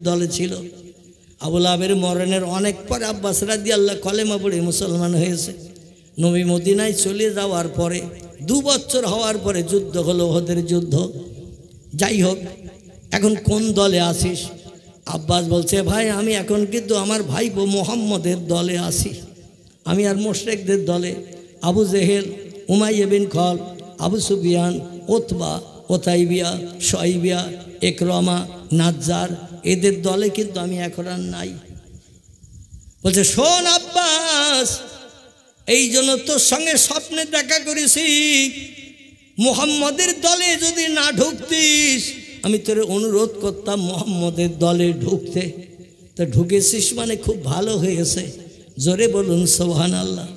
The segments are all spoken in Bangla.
দলে ছিল। আবুল আহাবের মরণের অনেক পরে আব্বাস রাদিয়াল্লাহু কলেমা পড়ে মুসলমান হয়েছে। নবী মদিনায় চলে যাওয়ার পরে 2 বছর হওয়ার পরে যুদ্ধ হলো, ওহদের যুদ্ধ। যাই হোক, এখন কোন দলে আসিস? আব্বাস বলছে, ভাই আমি এখন কিন্তু আমার ভাইপো মুহাম্মদের দলে আসি, আমি আর মুশরিকদের দলে। আবু জেহেল, উমাইয়া বিন খলফ, আবু সুফিয়ান, উতবা, ওতাইবিয়া, শয়বিয়া, ইকরামা, নাজ্জার, এদের দলে কিন্তু আমি এখন আর নাই। বলছে, শোন আব্বাস, এই জন্য তোর সঙ্গে স্বপ্নে দেখা করেছি, মুহাম্মদের দলে যদি না ঢুকতিস আমি তোর অনুরোধ করতাম মুহাম্মদের দলে ঢুকতে। তো ঢুকেছিস মানে খুব ভালো হয়েছে, জোরে বলুন সুবহানাল্লাহ।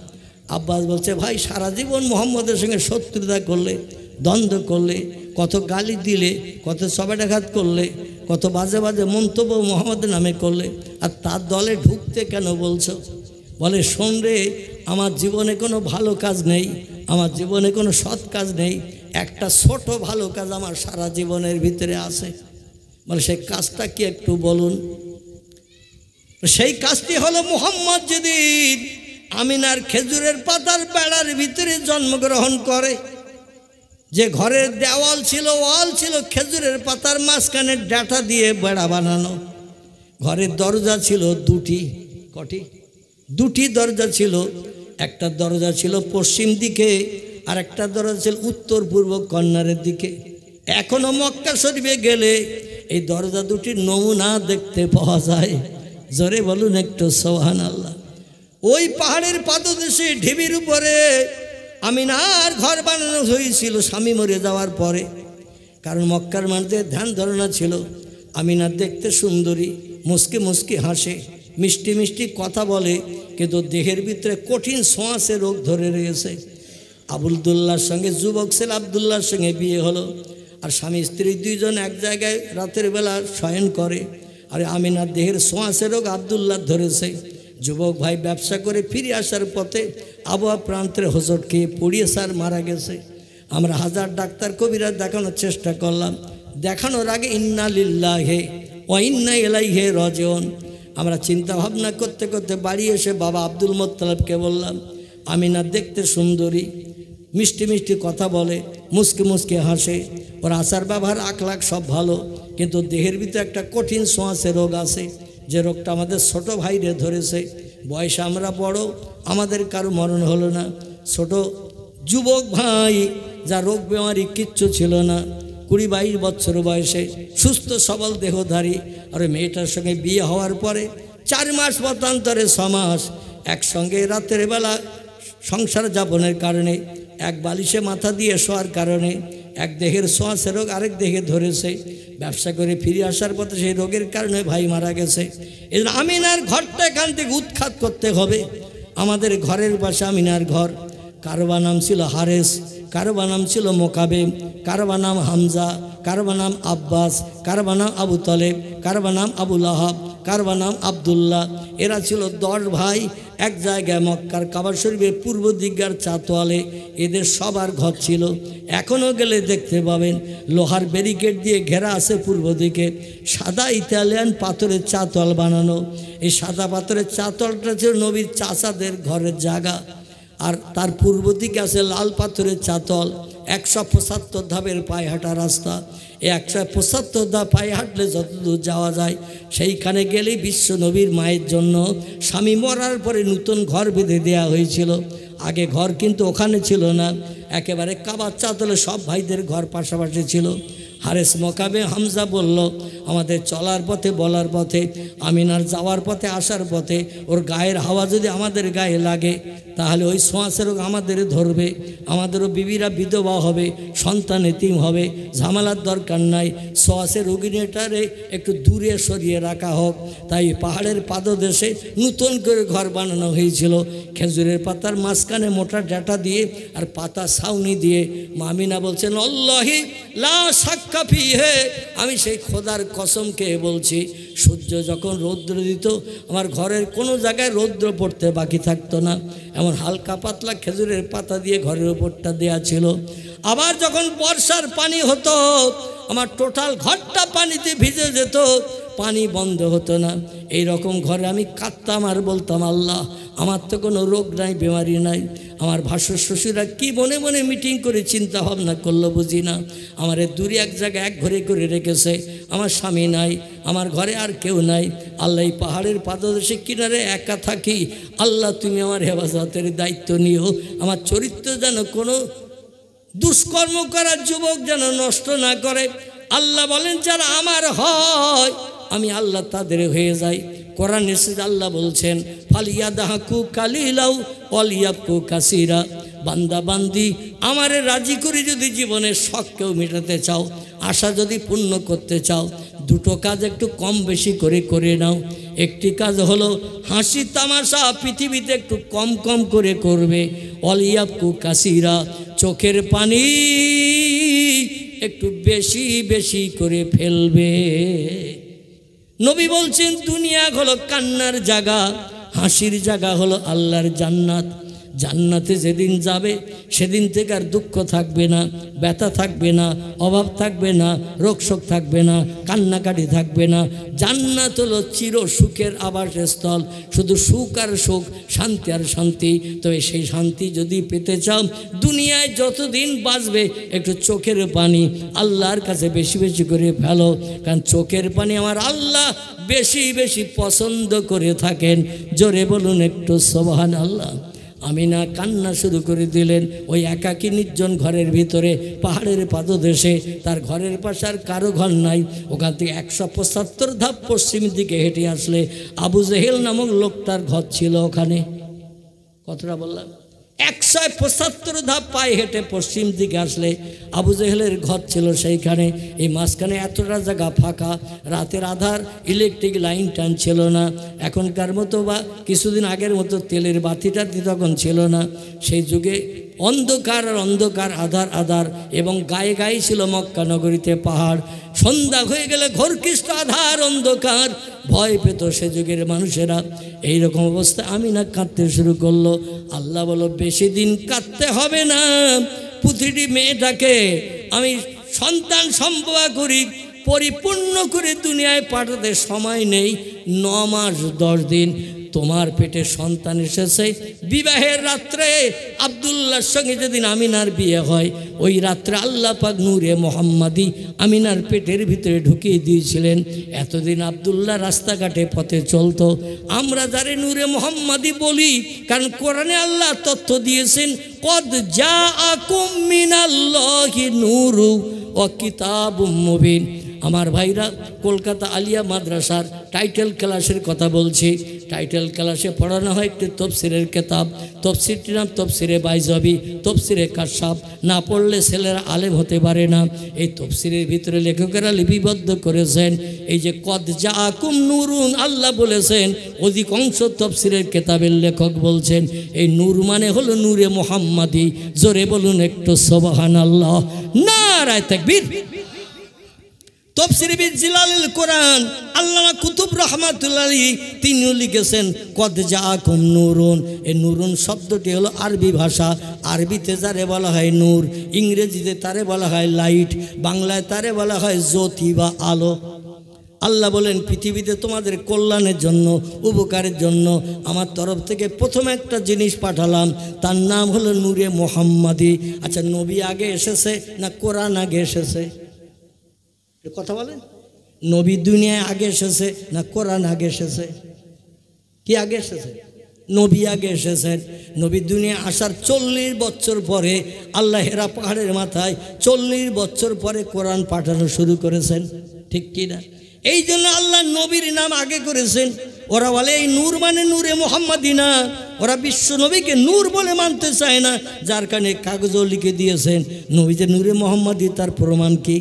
আব্বাস বলছে, ভাই সারা জীবন মুহাম্মদের সঙ্গে শত্রুতা করলে, দ্বন্দ্ব করলে, কত গালি দিলে, কত সবেটাঘাত করলে, কত বাজে বাজে মন্তব্য মুহাম্মদের নামে করলে, আর তার দলে ঢুকতে কেন বলছো? বলে, শোন রে, আমার জীবনে কোনো ভালো কাজ নেই, আমার জীবনে কোনো সৎ কাজ নেই, একটা ছোট ভালো কাজ আমার সারা জীবনের ভিতরে আছে। বলে, সেই কাজটা কি একটু বলুন? সেই কাজটি হলো, মুহাম্মদ যেদিন আমিনার খেজুরের পাতার বেড়ার ভিতরে জন্মগ্রহণ করে, যে ঘরের দেওয়াল ছিল, ওয়াল ছিল খেজুরের পাতার মাঝখানে ডাঁটা দিয়ে বেড়া বানানো, ঘরের দরজা ছিল 2টি। কটি? 2টি দরজা ছিল। একটা দরজা ছিল পশ্চিম দিকে, আর একটা দরজা ছিল উত্তর পূর্ব কর্নারের দিকে। এখনো মক্কা শরীফে গেলে এই দরজা 2টির নমুনা দেখতে পাওয়া যায়। জোরে বলুন একটু সুবহানাল্লাহ। ওই পাহাড়ের পাদদেশে ঢিবির উপরে আমিনার ঘর বানানো হয়েছিল স্বামী মরে যাওয়ার পরে। কারণ মক্কার মানুষদের ধ্যান ধারণা ছিল আমিনা দেখতে সুন্দরী, মুস্কি মুস্কি হাসে, মিষ্টি মিষ্টি কথা বলে, কিন্তু দেহের ভিতরে কঠিন ছোঁয়াচে রোগ ধরে রয়েছে। আবদুল্লাহর সঙ্গে, যুবক ছেলে আবদুল্লাহর সঙ্গে বিয়ে হলো, আর স্বামী স্ত্রী 2 জন এক জায়গায় রাতের বেলা শয়ন করে। আর আমিনার দেহের ছোঁয়াচে রোগ আবদুল্লাহ ধরেছে। যুবক ভাই ব্যবসা করে ফিরে আসার পথে আবহাওয়া প্রান্তের হোঁচট খেয়ে পড়িয়ে স্যার মারা গেছে। আমরা হাজার ডাক্তার কবিরাজ দেখানোর চেষ্টা করলাম, দেখানোর আগে ইন্না লিল্লাহি ওয়া ইন্না ইলাইহি রাজিউন। আমরা চিন্তা ভাবনা করতে করতে বাড়ি এসে বাবা আব্দুল মোত্তালেবকে বললাম, আমিনা দেখতে সুন্দরী, মিষ্টি মিষ্টি কথা বলে, মুস্কি মুস্কি হাসে, ওর আচার ব্যবহার আখলাখ সব ভালো, কিন্তু দেহের ভিতরে একটা কঠিন ছোঁয়াচে রোগ আছে, যে রোগটা আমাদের ছোট ভাইরে ধরেছে। বয়সে আমরা বড়, আমাদের কারো মরণ হলো না। ছোট যুবক ভাই, যা রোগ বেমারি কিচ্ছু ছিল না, 20-22 বছর বয়সে সুস্থ সবল দেহধারী। আর মেয়েটার সঙ্গে বিয়ে হওয়ার পরে 4 মাস মতান্তরে 6 মাস একসঙ্গে রাতের বেলা সংসার যাপনের কারণে, এক বালিশে মাথা দিয়ে শোয়ার কারণে এক দেহের ছোঁয়াচে রোগ আরেক দেহে ধরেছে। ব্যবসা করে ফিরে আসার পথে সেই রোগের কারণে ভাই মারা গেছে। এই জন্য আমিনার ঘরটা এখান থেকে উৎখাত করতে হবে। আমাদের ঘরের পাশে আমিনার ঘর। কারবা নাম ছিল হারেস, কারবা নাম ছিল মোকাবে, কারবা নাম হামজা, কারবা নাম আব্বাস, কারবা নাম আবু তলেব, কারবা নাম আবুল আহাব, কারবা নাম আবদুল্লাহ। এরা ছিল 10 ভাই। এক জায়গায় মক্কার কাবা শরীফের পূর্ব দিককার চাতোয়ালে এদের সবার ঘর ছিল। এখনও গেলে দেখতে পাবেন লোহার ব্যারিকেড দিয়ে ঘেরা আছে পূর্ব দিকে, সাদা ইতালিয়ান পাথরের চাতোয়াল বানানো। এই সাদা পাথরের চাতোয়ালটা ছিল নবীর চাচাদের ঘরের জায়গা। আর তার পূর্ব দিকে আছে লাল পাথরের চাতল। 175 ধাপের পায়ে হাঁটা রাস্তা। এই 175 ধাপ পায়ে হাঁটলে যতদূর যাওয়া যায় সেইখানে গেলেই বিশ্ব নবীর মায়ের জন্য স্বামী মরার পরে নতুন ঘর বেঁধে দেওয়া হয়েছিল। আগে ঘর কিন্তু ওখানে ছিল না, একেবারে কাবার চাতলে সব ভাইদের ঘর পাশাপাশি ছিল। হারেস মোকাবে হামজা বলল, আমাদের চলার পথে, বলার পথে, আমিনার যাওয়ার পথে, আসার পথে ওর গায়ের হাওয়া যদি আমাদের গায়ে লাগে তাহলে ওই ছোঁয়াচে রোগ আমাদের ধরবে, আমাদেরও বিবিরা বিধবা হবে, সন্তান এতিম হবে। ঝামেলার দরকার নাই, ছোঁয়াচে রোগিনীটারে একটু দূরে সরিয়ে রাখা হোক। তাই পাহাড়ের পাদদেশে নতুন করে ঘর বানানো হয়েছিল, খেজুরের পাতার মাঝখানে মোটা ডাঁটা দিয়ে আর পাতা ছাউনি দিয়ে। আমিনা বলছেন, আল্লাহি লা শাক্কা ফিহি, আমি সেই খোদার কসম খেয়ে বলছি, সূর্য যখন রৌদ্র দিত আমার ঘরের কোনো জায়গায় রৌদ্র পড়তে বাকি থাকতো না, এমন হালকা পাতলা খেজুরের পাতা দিয়ে ঘরের উপরটা দেয়া ছিল। আবার যখন বর্ষার পানি হতো আমার টোটাল ঘরটা পানিতে ভিজে যেত, পানি বন্ধ হতো না। এই রকম ঘরে আমি কাঁদতাম আর বলতাম, আল্লাহ আমার তো কোনো রোগ নাই, বেমারি নাই। আমার ভাসুর শ্বশুরা কি মনে মনে মিটিং করে চিন্তা ভাবনা করলো বুঝি না, আমার দূরে এক জায়গায় এক ঘরে করে রেখেছে। আমার স্বামী নাই, আমার ঘরে আর কেউ নাই। আল্লাহ এই পাহাড়ের পাদদেশে কিনারে একা থাকি। আল্লাহ তুমি আমার হেফাজতের দায়িত্ব নিও। আমার চরিত্র যেন কোনো দুষ্কর্ম করার যুবক যেন নষ্ট না করে। আল্লাহ বলেন যারা আমার হয় আমি আল্লাহ তাদের হয়ে যাই। কোরআন এসে আল্লাহ বলছেন ফালিয়াদাহাকু কালিলাউ ওয়ালিয়াবকু কাসীরা। বান্দা বান্দি আমারে রাজি করে যদি জীবনের শখকেও মেটাতে চাও, আশা যদি পূর্ণ করতে চাও, দুটো কাজ একটু কম বেশি করে করে নাও। একটি কাজ হলো হাসি তামাশা পৃথিবীতে একটু কম কম করে করবে। ওয়ালিয়াবকু কাসীরা, চোখের পানি একটু বেশি বেশি করে ফেলবে। নবী বলছেন দুনিয়া হলো কান্নার জায়গা, হাসির জায়গা হলো আল্লাহর জান্নাত। জান্নাতে যেদিন যাবে সেদিন থেকে আর দুঃখ থাকবে না, ব্যথা থাকবে না, অভাব থাকবে না, রোগশোক থাকবে না, কান্নাকাটি থাকবে না। জান্নাত হলো চির সুখের আবাসস্থল, শুধু সুখ আর সুখ, শান্তি আর শান্তি। তবে সেই শান্তি যদি পেতে চাও, দুনিয়ায় যতদিন বাঁচবে একটু চোখের পানি আল্লাহর কাছে বেশি বেশি করে ফেলো, কারণ চোখের পানি আমার আল্লাহ বেশি বেশি পছন্দ করে থাকেন। জোরে বলুন একটু সুবহানাল্লাহ। আমিনা কান্না শুরু করে দিলেন ওই একাকী নির্জন ঘরের ভিতরে, পাহাড়ের পাদদেশে। তার ঘরের পাশে আর কারো ঘর নাই। ওখান থেকে 175 ধাপ পশ্চিম দিকে হেঁটে আসলে আবু জেহেল নামক লোকটার ঘর ছিল ওখানে। কতটা বললাম? 175 ধাপ পায়ে হেঁটে পশ্চিম দিকে আসলে আবু জেহেলের ঘর ছিল সেইখানে। এই মাঝখানে এতটা জায়গা ফাঁকা, রাতের আধার, ইলেকট্রিক লাইন টান ছিল না। এখনকার মতো বা কিছুদিন আগের মতো তেলের বাতিটা তখন ছিল না। সেই যুগে অন্ধকার আর অন্ধকার, আধার আধার, এবং গায়ে গায়ে ছিল মক্কা নগরীতে পাহাড়। সন্ধ্যা হয়ে গেলে ঘোরকৃষ্ট আধার অন্ধকার, ভয় পেত সে যুগের মানুষেরা। এইরকম অবস্থা আমিনা কাঁদতে শুরু করলো। আল্লাহ বলো বেশি দিন কাঁদতে হবে না, প্রতিটি মেয়েটাকে আমি সন্তান সম্ভবা করি, পরিপূর্ণ করে দুনিয়ায় পাঠাতে সময় নেই। 9 মাস 10 দিন তোমার পেটে সন্তান এসেছে। বিবাহের রাত্রে আব্দুল্লাহর সঙ্গে যেদিন আমিনার বিয়ে হয়, ওই রাত্রে আল্লাহ পাক নূরে মোহাম্মদী আমিনার পেটের ভিতরে ঢুকিয়ে দিয়েছিলেন। এতদিন আব্দুল্লাহ রাস্তাঘাটে পথে চলতো। আমরা যারে নূরে মোহাম্মদী বলি, কারণ কোরআনে আল্লাহ তথ্য দিয়েছেন কদ জাআকুম মিনাল্লাহি নূরু ওয়া কিতাবুম মুবিন। আমার ভাইরা, কলকাতা আলিয়া মাদ্রাসার টাইটেল ক্লাসের কথা বলছি। টাইটেল ক্লাসে পড়ানো হয় একটি তফসিরের কেতাব। তফসিরটির নাম তফসিরে বাইজাবি, তফসিরে কাশাফ। না পড়লে ছেলেরা আলেম হতে পারে না। এই তফসিরের ভিতরে লেখকেরা লিপিবদ্ধ করেছেন এই যে কদ জাআকুম নূরুন, আল্লাহ বলেছেন। অধিকাংশ তফসিরের কেতাবের লেখক বলছেন এই নূর মানে হলো নূরে মোহাম্মদী। জোরে বলুন একটু সুবহানাল্লাহ, নারায়ে তাকবীর। তফসিরে বিজিলালিল কোরআন আল্লামা কুতুব রহমাতুল্লাহ আলাইহি তিনিও লিখেছেন কদ জাআকুম নূরুন। এই নূরুন শব্দটি হলো আরবি ভাষা। আরবিতে যারে বলা হয় নূর, ইংরেজিতে তারে বলা হয় লাইট, বাংলায় তারে বলা হয় জ্যোতি বা আলো। আল্লাহ বলেন পৃথিবীতে তোমাদের কল্যাণের জন্য, উপকারের জন্য আমার তরফ থেকে প্রথম একটা জিনিস পাঠালাম, তার নাম হলো নূরে মোহাম্মদী। আচ্ছা, নবী আগে এসেছে না কোরআন আগে এসেছে? কথা বলেন। নবী দুনিয়ায় আগে এসেছে না কোরআন আগে এসেছে? কি আগে এসেছে? নবী আগে এসেছেন। নবী দুনিয়া আসার 40 বছর পরে আল্লাহ হেরা পাহাড়ের মাথায় 40 বছর পরে কোরআন পাঠানো শুরু করেছেন, ঠিক কি না? এই জন্য আল্লাহ নবীর নাম আগে করেছেন। ওরা বলে এই নূর মানে নূরে মোহাম্মদী না, ওরা বিশ্ব নবীকে নূর বলে মানতে চায় না, যার কারণে কাগজও লিখে দিয়েছেন নবী যে নূরে মোহাম্মদী, তার প্রমাণ কি?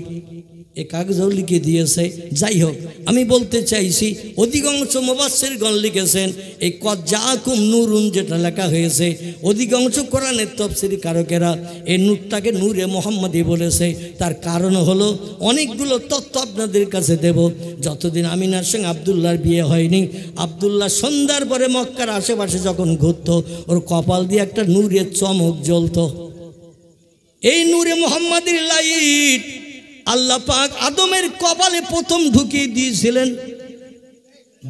এ কাগজও লিখে দিয়েছে। যাই হোক, আমি বলতে চাইছি অধিকাংশ মুফাসসিরগণ লিখেছেন এই কদ জাআকুম নূরুন যেটা লেখা হয়েছে, অধিকাংশ কোরআনের তফসিরি কারকেরা এই নূরটাকে নূরে মোহাম্মদী বলেছে। তার কারণ হলো অনেকগুলো তথ্য আপনাদের কাছে দেব। যতদিন আমিনার সঙ্গে আব্দুল্লাহর বিয়ে হয়নি, আব্দুল্লাহ সন্ধ্যার পরে মক্কার আশেপাশে যখন ঘুরত, ওর কপাল দিয়ে একটা নূরের চমক জ্বলত। এই নূরে মোহাম্মদীর লাইট আল্লাহ পাক আদমের কপালে প্রথম ঢুকিয়ে দিয়েছিলেন।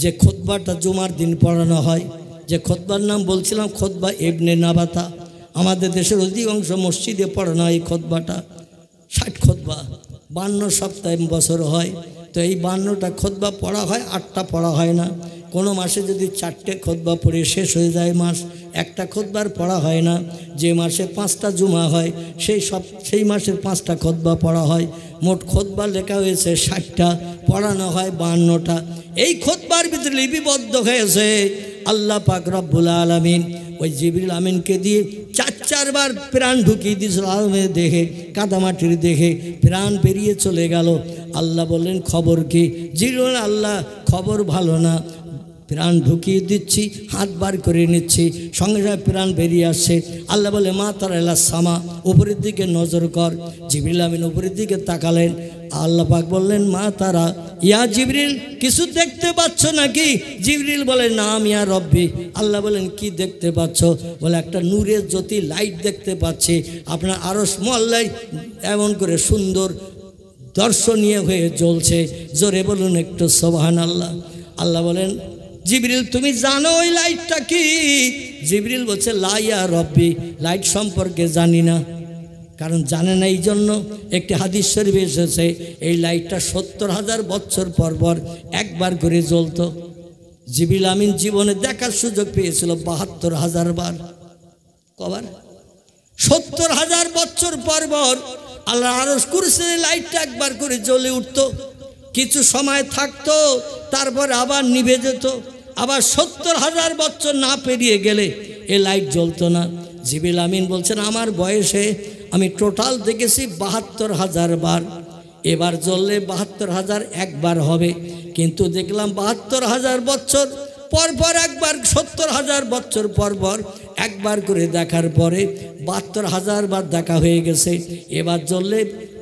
যে খুতবাটা জুমার দিন পড়ানো হয়, যে খুতবার নাম বলছিলাম খুতবা ইবনে নাবাতা, আমাদের দেশের অধিকাংশ মসজিদে পড়ানো হয় এই খুতবাটা। 60 খুতবা 52 সপ্তাহে বছর হয়, তো এই 52টা খুতবা পড়া হয়, 8টা পড়া হয় না। কোনো মাসে যদি 4টে খুতবা পড়ে শেষ হয়ে যায় মাস, একটা খুতবার পড়া হয় না। যে মাসে 5টা জুমা হয় সেই মাসের 5টা খুতবা পড়া হয়। মোট খুতবা লেখা হয়েছে 60টা, পড়ানো হয় 52টা। এই খুতবার ভিতরে লিপিবদ্ধ হয়েছে আল্লাহ পাক রব্বুল আলামিন ওই জিবরিল আমিনকে দিয়ে 4বার প্রাণ ঢুকিয়ে দিয়েছিল। আলমের দেখে কাদামাটির দেখে প্রাণ বেরিয়ে চলে গেল। আল্লাহ বললেন খবর কি? জিবরিল আল্লাহ খবর ভালো না, প্রাণ ঢুকিয়ে দিচ্ছি, হাত বার করে নিচ্ছি, সঙ্গে সঙ্গে প্রাণ বেরিয়ে আসছে। আল্লাহ বলে মা তারা সামা, উপরের দিকে নজর কর। জিবরিল আমিন উপরের দিকে তাকালেন। আল্লাহ পাক বললেন মা তারা, ইয়া জিবরিল কিছু দেখতে পাচ্ছ নাকি? জিবরিল বলে নাম ইয়া রব্বি। আল্লাহ বলেন কি দেখতে পাচ্ছ? বলে একটা নূরের জ্যোতি লাইট দেখতে পাচ্ছি, আপনার আরশ মহল্লায় এমন করে সুন্দর দর্শনীয় হয়ে জ্বলছে। জোরে বলুন একটু সুবহানাল্লাহ। আল্লাহ বলেন জিবরিল তুমি জানো ওই লাইটটা কি? জিবরিল বলছে লা ইয়া রব্বি, লাইট সম্পর্কে জানি না। কারণ জানে না, এই জন্য একটি হাদিস শরীফে এসেছে এই লাইটটা 70,000 বছর পর পর একবার করে জ্বলতো। জিবরিল আমিন জীবনে দেখার সুযোগ পেয়েছিল 72,000 বার। কবার? 70,000 বছর পর পর আল্লাহ আরশ কুরসির লাইটটা একবার করে জ্বলে উঠত, কিছু সময় থাকতো, তারপর আবার নিভে যেত। আবার 70,000 বছর না পেরিয়ে গেলে এ লাইট জ্বলতো না। জিবরিল আমিন বলছেন আমার বয়সে আমি টোটাল দেখেছি 72,000 বার। এবার জ্বললে 72,000 একবার হবে, কিন্তু দেখলাম 72,000 বছর পর পর একবার, 70,000 বছর পর পর একবার করে দেখার পরে 72,000 বার দেখা হয়ে গেছে। এবার জ্বললে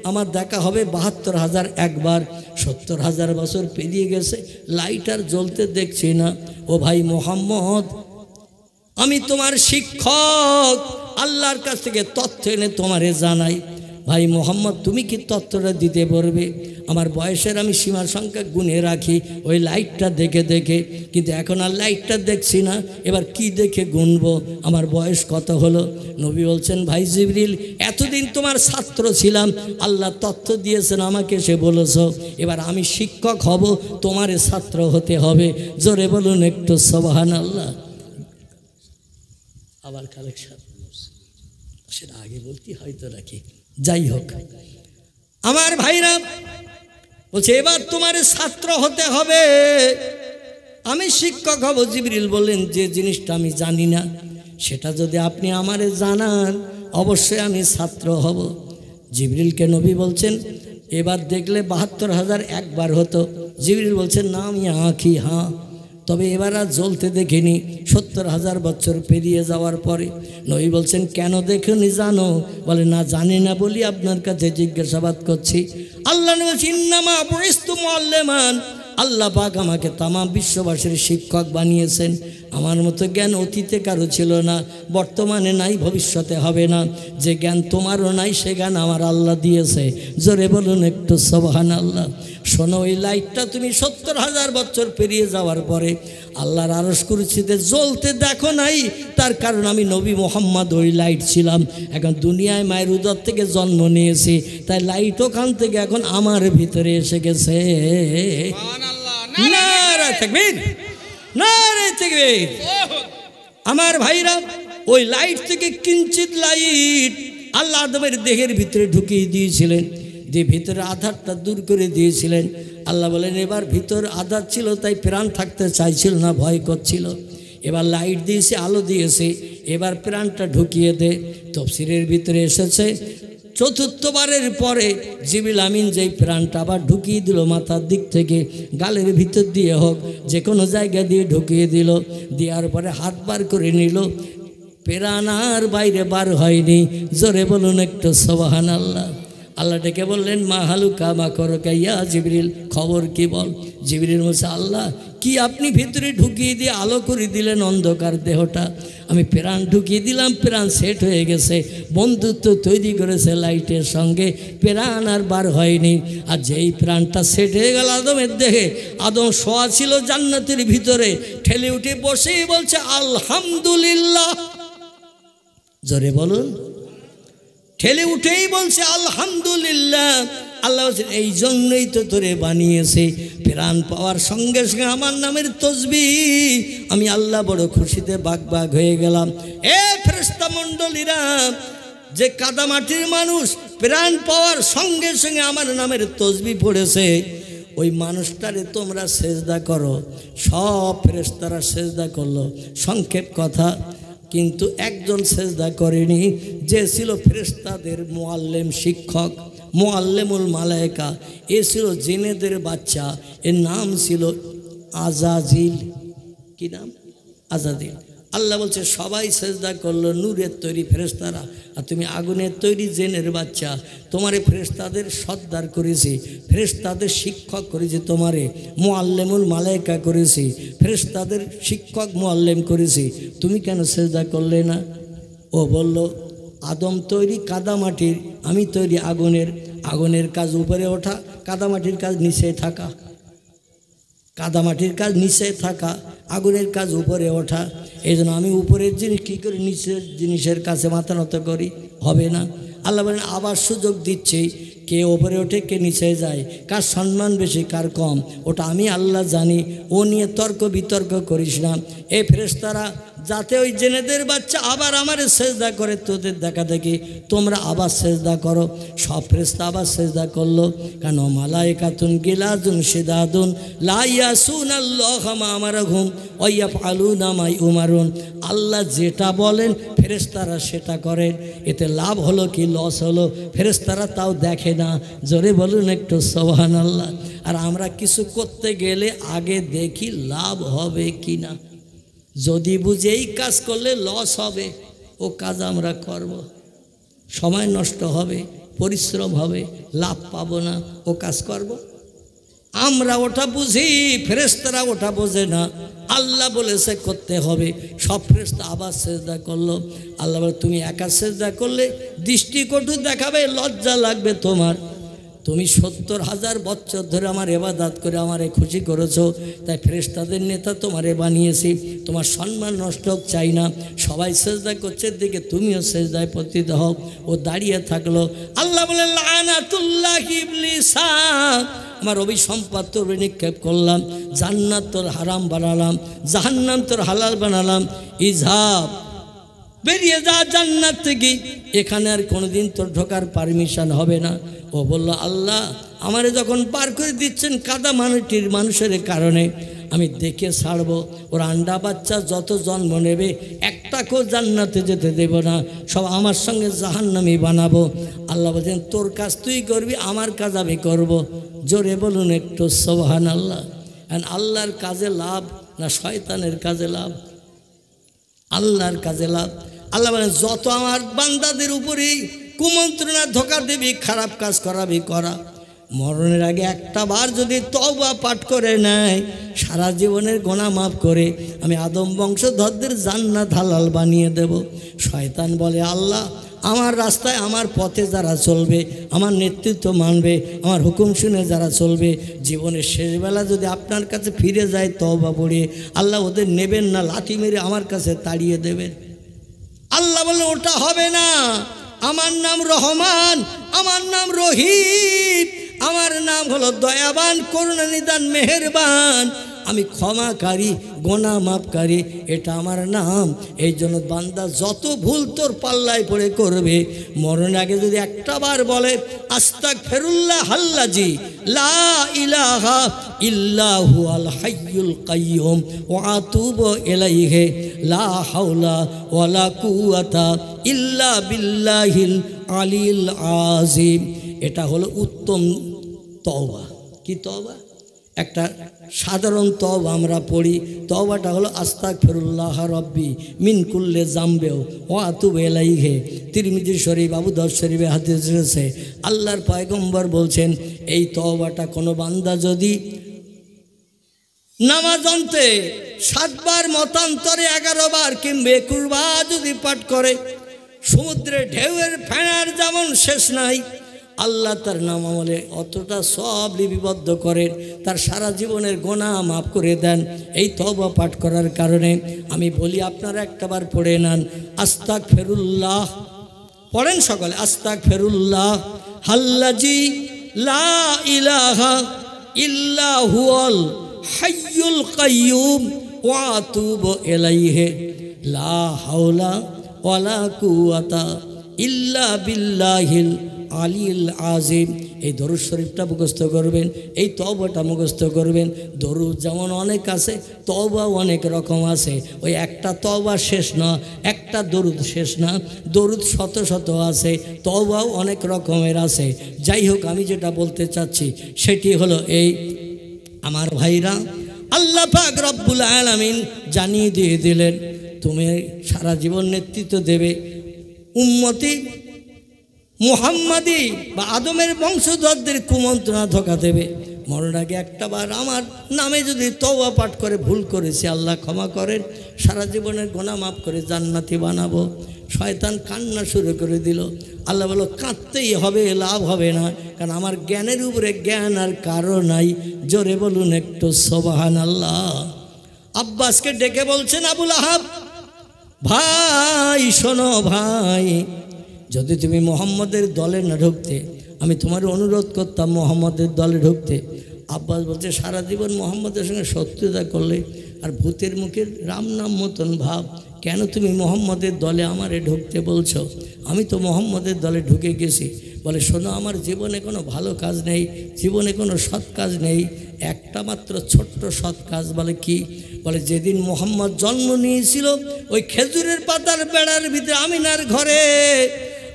আমার দেখা হবে 72,000 একবার। 70,000 বছর পেরিয়ে গেছে, লাইট আর জ্বলতে দেখছি না। ও ভাই মোহাম্মদ, আমি তোমার শিক্ষক, আল্লাহর কাছ থেকে তথ্য এনে তোমারে জানাই। ভাই মোহাম্মদ তুমি কি তথ্যটা দিতে পারবে? আমার বয়সের আমি সীমার সংখ্যা গুনে রাখি ওই লাইটটা দেখে দেখে, কিন্তু এখন আর লাইটটা দেখছি না। এবার কি দেখে গুনবো আমার বয়স কত হলো? নবী বলছেন ভাই জিবরিল এতদিন তোমার ছাত্র ছিলাম, আল্লাহ তথ্য দিয়েছেন আমাকে, সে বলেছ এবার আমি শিক্ষক হব, তোমারে ছাত্র হতে হবে। জোরে বলুন একটু সুবহানাল্লাহ। আবার কালেকশন সেটা আগে বলতে হয়তো রাখি, যাই হোক আমার ভাইরা বলছে এবার তোমার ছাত্র হতে হবে, আমি শিক্ষক হব। জিবরিল বললেন যে জিনিসটা আমি জানি না সেটা যদি আপনি আমারে জানান অবশ্যই আমি ছাত্র হব। জিবরিলকে নবী বলছেন এবার দেখলে 72,000 একবার হতো। জিবরিল বলছেন না আমি আঁখি হ্যাঁ, তবে এবার আর জ্বলতে দেখিনি 70,000 বছর পেরিয়ে যাওয়ার পরে। নবী বলছেন কেন দেখুনি জানো? বলে না জানি না বলি আপনার কাছে জিজ্ঞাসাবাদ করছি। আল্লাহ বলছেন ইন্নামা বুইস্তু মুআল্লিমান, আল্লাহ পাক আমাকে তামাম বিশ্ববাসীর শিক্ষক বানিয়েছেন। আমার মতো জ্ঞান অতীতে কারো ছিল না, বর্তমানে নাই, ভবিষ্যতে হবে না। যে জ্ঞান তোমারও নাই সে জ্ঞান আমার আল্লাহ দিয়েছে। জোরে বলুন একটু সুবহানাল্লাহ। শোনো ওই লাইটটা তুমি 70,000 বছর পেরিয়ে যাওয়ার পরে আল্লাহর আরশ কুরসিতে জ্বলতে দেখো নাই, তার কারণ আমি নবী মোহাম্মদ ওই লাইট ছিলাম। এখন দুনিয়ায় মায়ের উদর থেকে জন্ম নিয়েছি, তাই লাইট ওখান থেকে এখন আমার ভিতরে এসে গেছে। নারে তাকবীর, নারে তাকবীর। আমার ভাইরা ওই লাইট থেকে কিঞ্চিত লাইট আল্লাহ আদমের দেহের ভিতরে ঢুকিয়ে দিয়েছিলেন, যে ভিতরে আধারটা দূর করে দিয়েছিলেন। আল্লাহ বলেন এবার ভিতর আধার ছিল তাই প্রাণ থাকতে চাইছিল না, ভয় করছিল। এবার লাইট দিয়েছে, আলো দিয়েছে, এবার প্রাণটা ঢুকিয়ে দে। তাফসীরের ভিতরে এসেছে চতুর্থবারের পরে জিবরিল আমিন যেই প্রাণটা আবার ঢুকিয়ে দিল, মাথার দিক থেকে গালের ভিতর দিয়ে হোক যে কোনো জায়গা দিয়ে ঢুকিয়ে দিল। দেওয়ার পরে হাত বার করে নিল, প্রাণ আর বাইরে বার হয়নি। জোরে বলুন একটু সুবহানাল্লাহ। আল্লাহ ডেকে বললেন মা হালুকা মা করো ইয়া জিবরিল, খবর কি বল? জিবরিল বলছে আল্লাহ কি আপনি ভিতরে ঢুকিয়ে দিয়ে আলো করে দিলেন অন্ধকার দেহটা, আমি প্রাণ ঢুকিয়ে দিলাম, প্রাণ সেট হয়ে গেছে, বন্ধুত্ব তৈরি করেছে লাইটের সঙ্গে, প্রাণ আর বার হয়নি। আর যেই প্রাণটা সেট হয়ে গেল আদমের দেহে, আদম শোয়া ছিল জান্নাতের ভিতরে, ঠেলে উঠে বসেই বলছে আলহামদুলিল্লাহ। জোরে বলুন, ঠেলে উঠেই বলছে আলহামদুলিল্লাহ। আল্লাহ বলছেন এই জন্যই তো তোরে বানিয়েছে, প্রাণ পাওয়ার সঙ্গে সঙ্গে আমার নামের তসবিহ আমি আল্লাহ বড় খুশিতে বাগ হয়ে গেলাম। এ ফেরেশতা মণ্ডলীরা, যে কাদামাটির মানুষ প্রাণ পাওয়ার সঙ্গে সঙ্গে আমার নামের তসবিহ পড়েছে, ওই মানুষটারে তোমরা সেজদা করো। সব ফেরেশতারা সেজদা করলো। সংক্ষেপ কথা, কিন্তু একজন সেজদা করেনি, যে ছিল ফেরেশতাদের মুআল্লিম, শিক্ষক, মুআল্লিমুল মালায়েকা। এ ছিল জিনেদের বাচ্চা, এর নাম ছিল আজাজিল। কি নাম? আজাজিল। আল্লাহ বলছে সবাই সেজদা করলো, নূরের তৈরি ফেরেশতারা, আর তুমি আগুনের তৈরি জিনের বাচ্চা। তোমারে ফেরেশতাদের সর্দার করেছি, ফেরেশতাদের শিক্ষক করেছি, তোমারে মুআল্লিমুল মালায়েকা করেছি, ফেরেশতাদের শিক্ষক মুআল্লিম করেছি, তুমি কেন সেজদা করলে না? ও বলল আদম তৈরি কাদামাটির, আমি তৈরি আগুনের। আগুনের কাজ উপরে ওঠা, কাদামাটির কাজ নিচে থাকা। কাদামাটির কাজ নিচে থাকা, আগুনের কাজ উপরে ওঠা। এই জন্য আমি উপরের জিনিস কী করে নিচের জিনিসের কাছে মাথা নত করি? হবে না। আল্লাহ বলেন আবার সুযোগ দিচ্ছে, কে ওপরে ওঠে কে নিচে যায়, কার সম্মান বেশি কার কম, ওটা আমি আল্লাহ জানি। ও নিয়ে তর্ক বিতর্ক করিস না। এই ফেরেশতারা যাতে ওই জেনেদের বাচ্চা আবার আমার সেজদা করে, তোদের দেখা দেখি তোমরা আবার সেজদা করো। সব ফেরেশতা আবার সেজদা করলো। কেন? মালায়েকাতুন গিলাজুন শিদাদুন লা ইয়াসুনাল্লাহা মা আমারহুম ওয়া ইয়াফআলুনা মা ইউমারুন। আল্লাহ যেটা বলেন ফেরেশতারা সেটা করেন। এতে লাভ হলো কি লস হলো ফেরেশতারা তাও দেখে না। জোরে বলুন একটু সুবহানাল্লাহ। আর আমরা কিছু করতে গেলে আগে দেখি লাভ হবে কি না। যদি বুঝে এই কাজ করলে লস হবে, ও কাজ আমরা করব, সময় নষ্ট হবে, পরিশ্রম হবে, লাভ পাবো না, ও কাজ করব। আমরা ওটা বুঝি, ফেরেশতারা ওটা বোঝে না। আল্লাহ বলেছে করতে হবে। সব ফেরেশতা আবার সেজদা করলো। আল্লাহ বলে তুমি একা সেজদা করলে দৃষ্টিকটু দেখাবে, লজ্জা লাগবে তোমার। তুমি 70,000 বছর ধরে আমার ইবাদত করে আমারে খুশি করেছো, তাই ফেরেশতাদের নেতা তোমারে বানিয়েছি। তোমার সম্মান নষ্ট হোক চাই না। সবাই সেজদা করছে দিকে তুমিও সেজদায় পতিত হও। ও দাঁড়িয়ে থাকলো। আল্লাহ বলে লানাতুল্লাহি ইবলিসা, আমার অভিসম্পাদ তোর নিক্ষেপ করলাম, জান্নাত তোর হারাম বানালাম, জাহান্নাম তোর হালাল বানালাম। ইজহাব, বেরিয়ে যা জান্নাত থেকে, এখানে আর কোনোদিন তোর ঢোকার পারমিশন হবে না। ও বলল আল্লাহ আমারে যখন পার করে দিচ্ছেন কাদা মাটির মানুষের কারণে, আমি দেখে ছাড়বো। ওর আন্ডা বাচ্চা যত জন্ম নেবে একটাকেও জান্নাতে যেতে দেব না, সব আমার সঙ্গে জাহান্নামী বানাবো। আল্লাহ বলছেন তোর কাজ তুই করবি, আমার কাজ আমি করব। জোরে বলুন একটু সুবহানাল্লাহ। আল্লাহর কাজে লাভ না শয়তানের কাজে লাভ? আল্লাহর কাজে লাভ। আল্লাহ বলেন যত আমার বান্দাদের উপরেই কুমন্ত্রণা ধোঁকা দেবি, খারাপ কাজ করাবি করা, মরণের আগে একটা বার যদি তওবা পাঠ করে নেয়, সারা জীবনের গুনাহ মাফ করে আমি আদম বংশধরদের জান্নাত হালাল বানিয়ে দেব। শয়তান বলে আল্লাহ আমার রাস্তায় আমার পথে যারা চলবে, আমার নেতৃত্ব মানবে, আমার হুকুম শুনে যারা চলবে, জীবনের শেষবেলা যদি আপনার কাছে ফিরে যায় তওবা পড়ে, আল্লাহ ওদের নেবেন না, লাঠি মেরে আমার কাছে তাড়িয়ে দেবেন। আল্লাহ বলে ওটা হবে না। আমার নাম রহমান, আমার নাম রহিম, আমার নাম হলো দয়াবান, করুণানিদান, মেহেরবান, আমি ক্ষমাকারী, গোনা মাফকারী, এটা আমার নাম। এই জন্য বান্দা যত ভুল তোর পাল্লায় পড়ে করবে, মরণের আগে যদি একটা বার বলে আস্তাগফিরুল্লাহ আল্লাজি লা ইলাহা ইল্লাহু আল হাইয়ুল কাইয়ুম ওয়া আতুবু ইলাইহি লা হাওলা ওয়ালা কুওয়াতা ইল্লা বিল্লাহিল আলিল আযীম, এটা হলো উত্তম তওবা। কি তওবা? একটা সাধারণ তওবা আমরা পড়ি, তওবাটা হলো আস্তাগফিরুল্লাহ রব্বি মিন কুল্লি জামবেও ওয়া আতুবু ইলাইহি। তিরমিজি শরীফ, আবু দাউদ শরীফে হাদিস রয়েছে। আল্লাহর পয়গম্বর বলছেন এই তওবাটা কোনো বান্দা যদি নামাজ অন্তে 7 বার মতান্তরে 11 বার কিংবা 21 বার যদি পাঠ করে, সমুদ্রে ঢেউয়ের ফেনার যেমন শেষ নাই, আল্লাহ তার নাম আমলে অতটা সব লিপিবদ্ধ করেন, তার সারা জীবনের গুনাহ মাফ করে দেন এই তওবা পাঠ করার কারণে। আমি বলি আপনারা একটাবার পড়ে নেন, আস্তাগফিরুল্লাহ পড়েন সকলে, আস্তাগফিরুল্লাহ আল্লাযী লা ইলাহা ইল্লা হুয়াল হাইয়ুল কাইয়্যুম ওয়া আতুবু ইলাইহি লা হাওলা ওয়ালা কুওয়াতা ইল্লা বিল্লাহিল আলিল আজিম। এই দরুদ শরীফটা মুখস্থ করবেন, এই তওবাটা মুখস্থ করবেন। দরুদ যেমন অনেক আছে, তওবা অনেক রকম আছে। ওই একটা তওবা শেষ না, একটা দরুদ শেষ না, দরুদ শত শত আছে, তওবাও অনেক রকমের আছে। যাই হোক, আমি যেটা বলতে চাচ্ছি সেটি হলো এই, আমার ভাইরা, আল্লাহ পাক রব্বুল আলামিন জানিয়ে দিয়ে দিলেন, তুমি সারা জীবন নেতৃত্ব দেবে উম্মতি মুহাম্মাদি বা আদমের বংশধরদের কুমন্ত্রণা ধোঁকা দেবে। মরার আগে একটাবার আমার নামে যদি তওবা পাঠ করে ভুল করেছি, আল্লাহ ক্ষমা করেন, সারা জীবনের গুনাহ মাফ করে জান্নাতি বানাবো। শয়তান কান্না শুরু করে দিল। আল্লাহ বলল, কাঁদতেই হবে, লাভ হবে না, কারণ আমার জ্ঞানের উপরে জ্ঞান আর কারো নাই। জোরে বলুন একটু সুবহানাল্লাহ। আব্বাসকে ডেকে বলছেন, আবুল আহাব ভাই শোনো ভাই, যদি তুমি মোহাম্মদের দলে না ঢুকতে, আমি তোমার অনুরোধ করতাম মোহাম্মদের দলে ঢুকতে। আব্বাস বলছে, সারা জীবন মোহাম্মদের সঙ্গে শত্রুতা করলে আর ভূতের মুখের রাম নাম মতন ভাব, কেন তুমি মোহাম্মদের দলে আমারে ঢুকতে বলছো? আমি তো মোহাম্মদের দলে ঢুকে গেছি। বলে, শোনো, আমার জীবনে কোনো ভালো কাজ নেই, জীবনে কোনো সৎ কাজ নেই, একটা মাত্র ছোট্ট সৎ কাজ। বলে কি? বলে, যেদিন মোহাম্মদ জন্ম নিয়েছিল ওই খেজুরের পাতার বেড়ার ভিতরে আমিনার ঘরে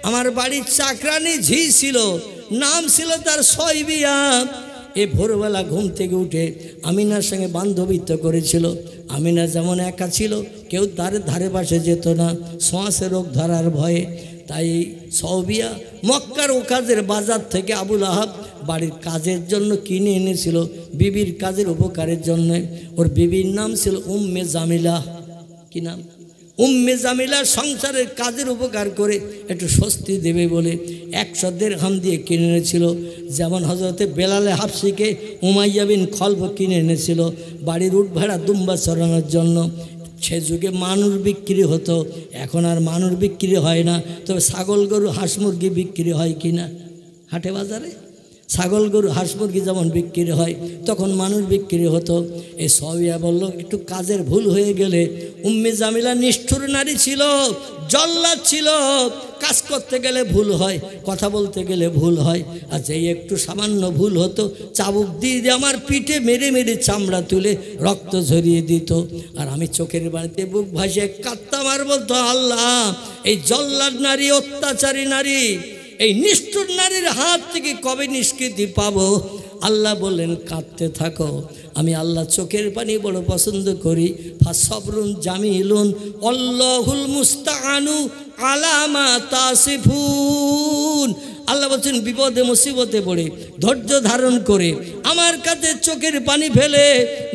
আমার বাড়ির চাকরানি ঝি ছিল, নাম ছিল তার সয়বিয়া। এ ভোরবেলা ঘুম থেকে উঠে আমিনার সঙ্গে বান্ধবীত্ব করেছিল। আমিনা যেমন একা ছিল, কেউ তার ধারে পাশে যেত না, শ্বাসের রোগ ধরার ভয়ে। তাই সয়বিয়া মক্কার ও কাজের বাজার থেকে আবুল আহাব বাড়ির কাজের জন্য কিনে এনেছিল, বিবির কাজের উপকারের জন্য। ওর বিবির নাম ছিল উম্মে জামিলা। কি নাম? উম্মে জামিলা। সংসারের কাজের উপকার করে একটু স্বস্তি দেবে বলে 100 দিরহাম দিয়ে কিনে এনেছিল। যেমন হজরতে বেলালে হাফসিকে উমাইয়া বিন খলব কিনে এনেছিল বাড়ির উট ভাড়া দুম্বা চড়ানোর জন্য। সে যুগে মানুষ বিক্রি হতো, এখন আর মানুষ বিক্রি হয় না, তবে ছাগল গরু হাঁস মুরগি বিক্রি হয় কি না হাটে বাজারে? ছাগল গরু হাঁস মুরগি যেমন বিক্রি হয়, তখন মানুষ বিক্রি হতো। এই সবিয়া বলল, একটু কাজের ভুল হয়ে গেলে। উম্মে জামিলা নিষ্ঠুর নারী ছিল, জল্লাদ ছিল, কাজ করতে গেলে ভুল হয়, কথা বলতে গেলে ভুল হয়। আর যেই একটু সামান্য ভুল হতো, চাবুক দিয়ে আমার পিঠে মেরে মেরে চামড়া তুলে রক্ত ঝরিয়ে দিত। আর আমি চোখের বাড়িতে বুক ভাসিয়ে কাঁদতাম আর বলতো, আল্লাহ, এই জল্লাদ নারী, অত্যাচারী নারী, এই নিষ্ঠুর নারীর হাত থেকে কবে নিষ্কৃতি পাবো? আল্লাহ বললেন, কাঁদতে থাকো। আমি আল্লাহ চোখের পানি বড় পছন্দ করি। ফাসবরুন জামিলুন আল্লাহুল মুস্তাআনু আলা মা তাসিফুন। আল্লাহ বলছেন, বিপদে মুসিবতে পড়ে ধৈর্য ধারণ করে আমার কাছে চোখের পানি ফেলে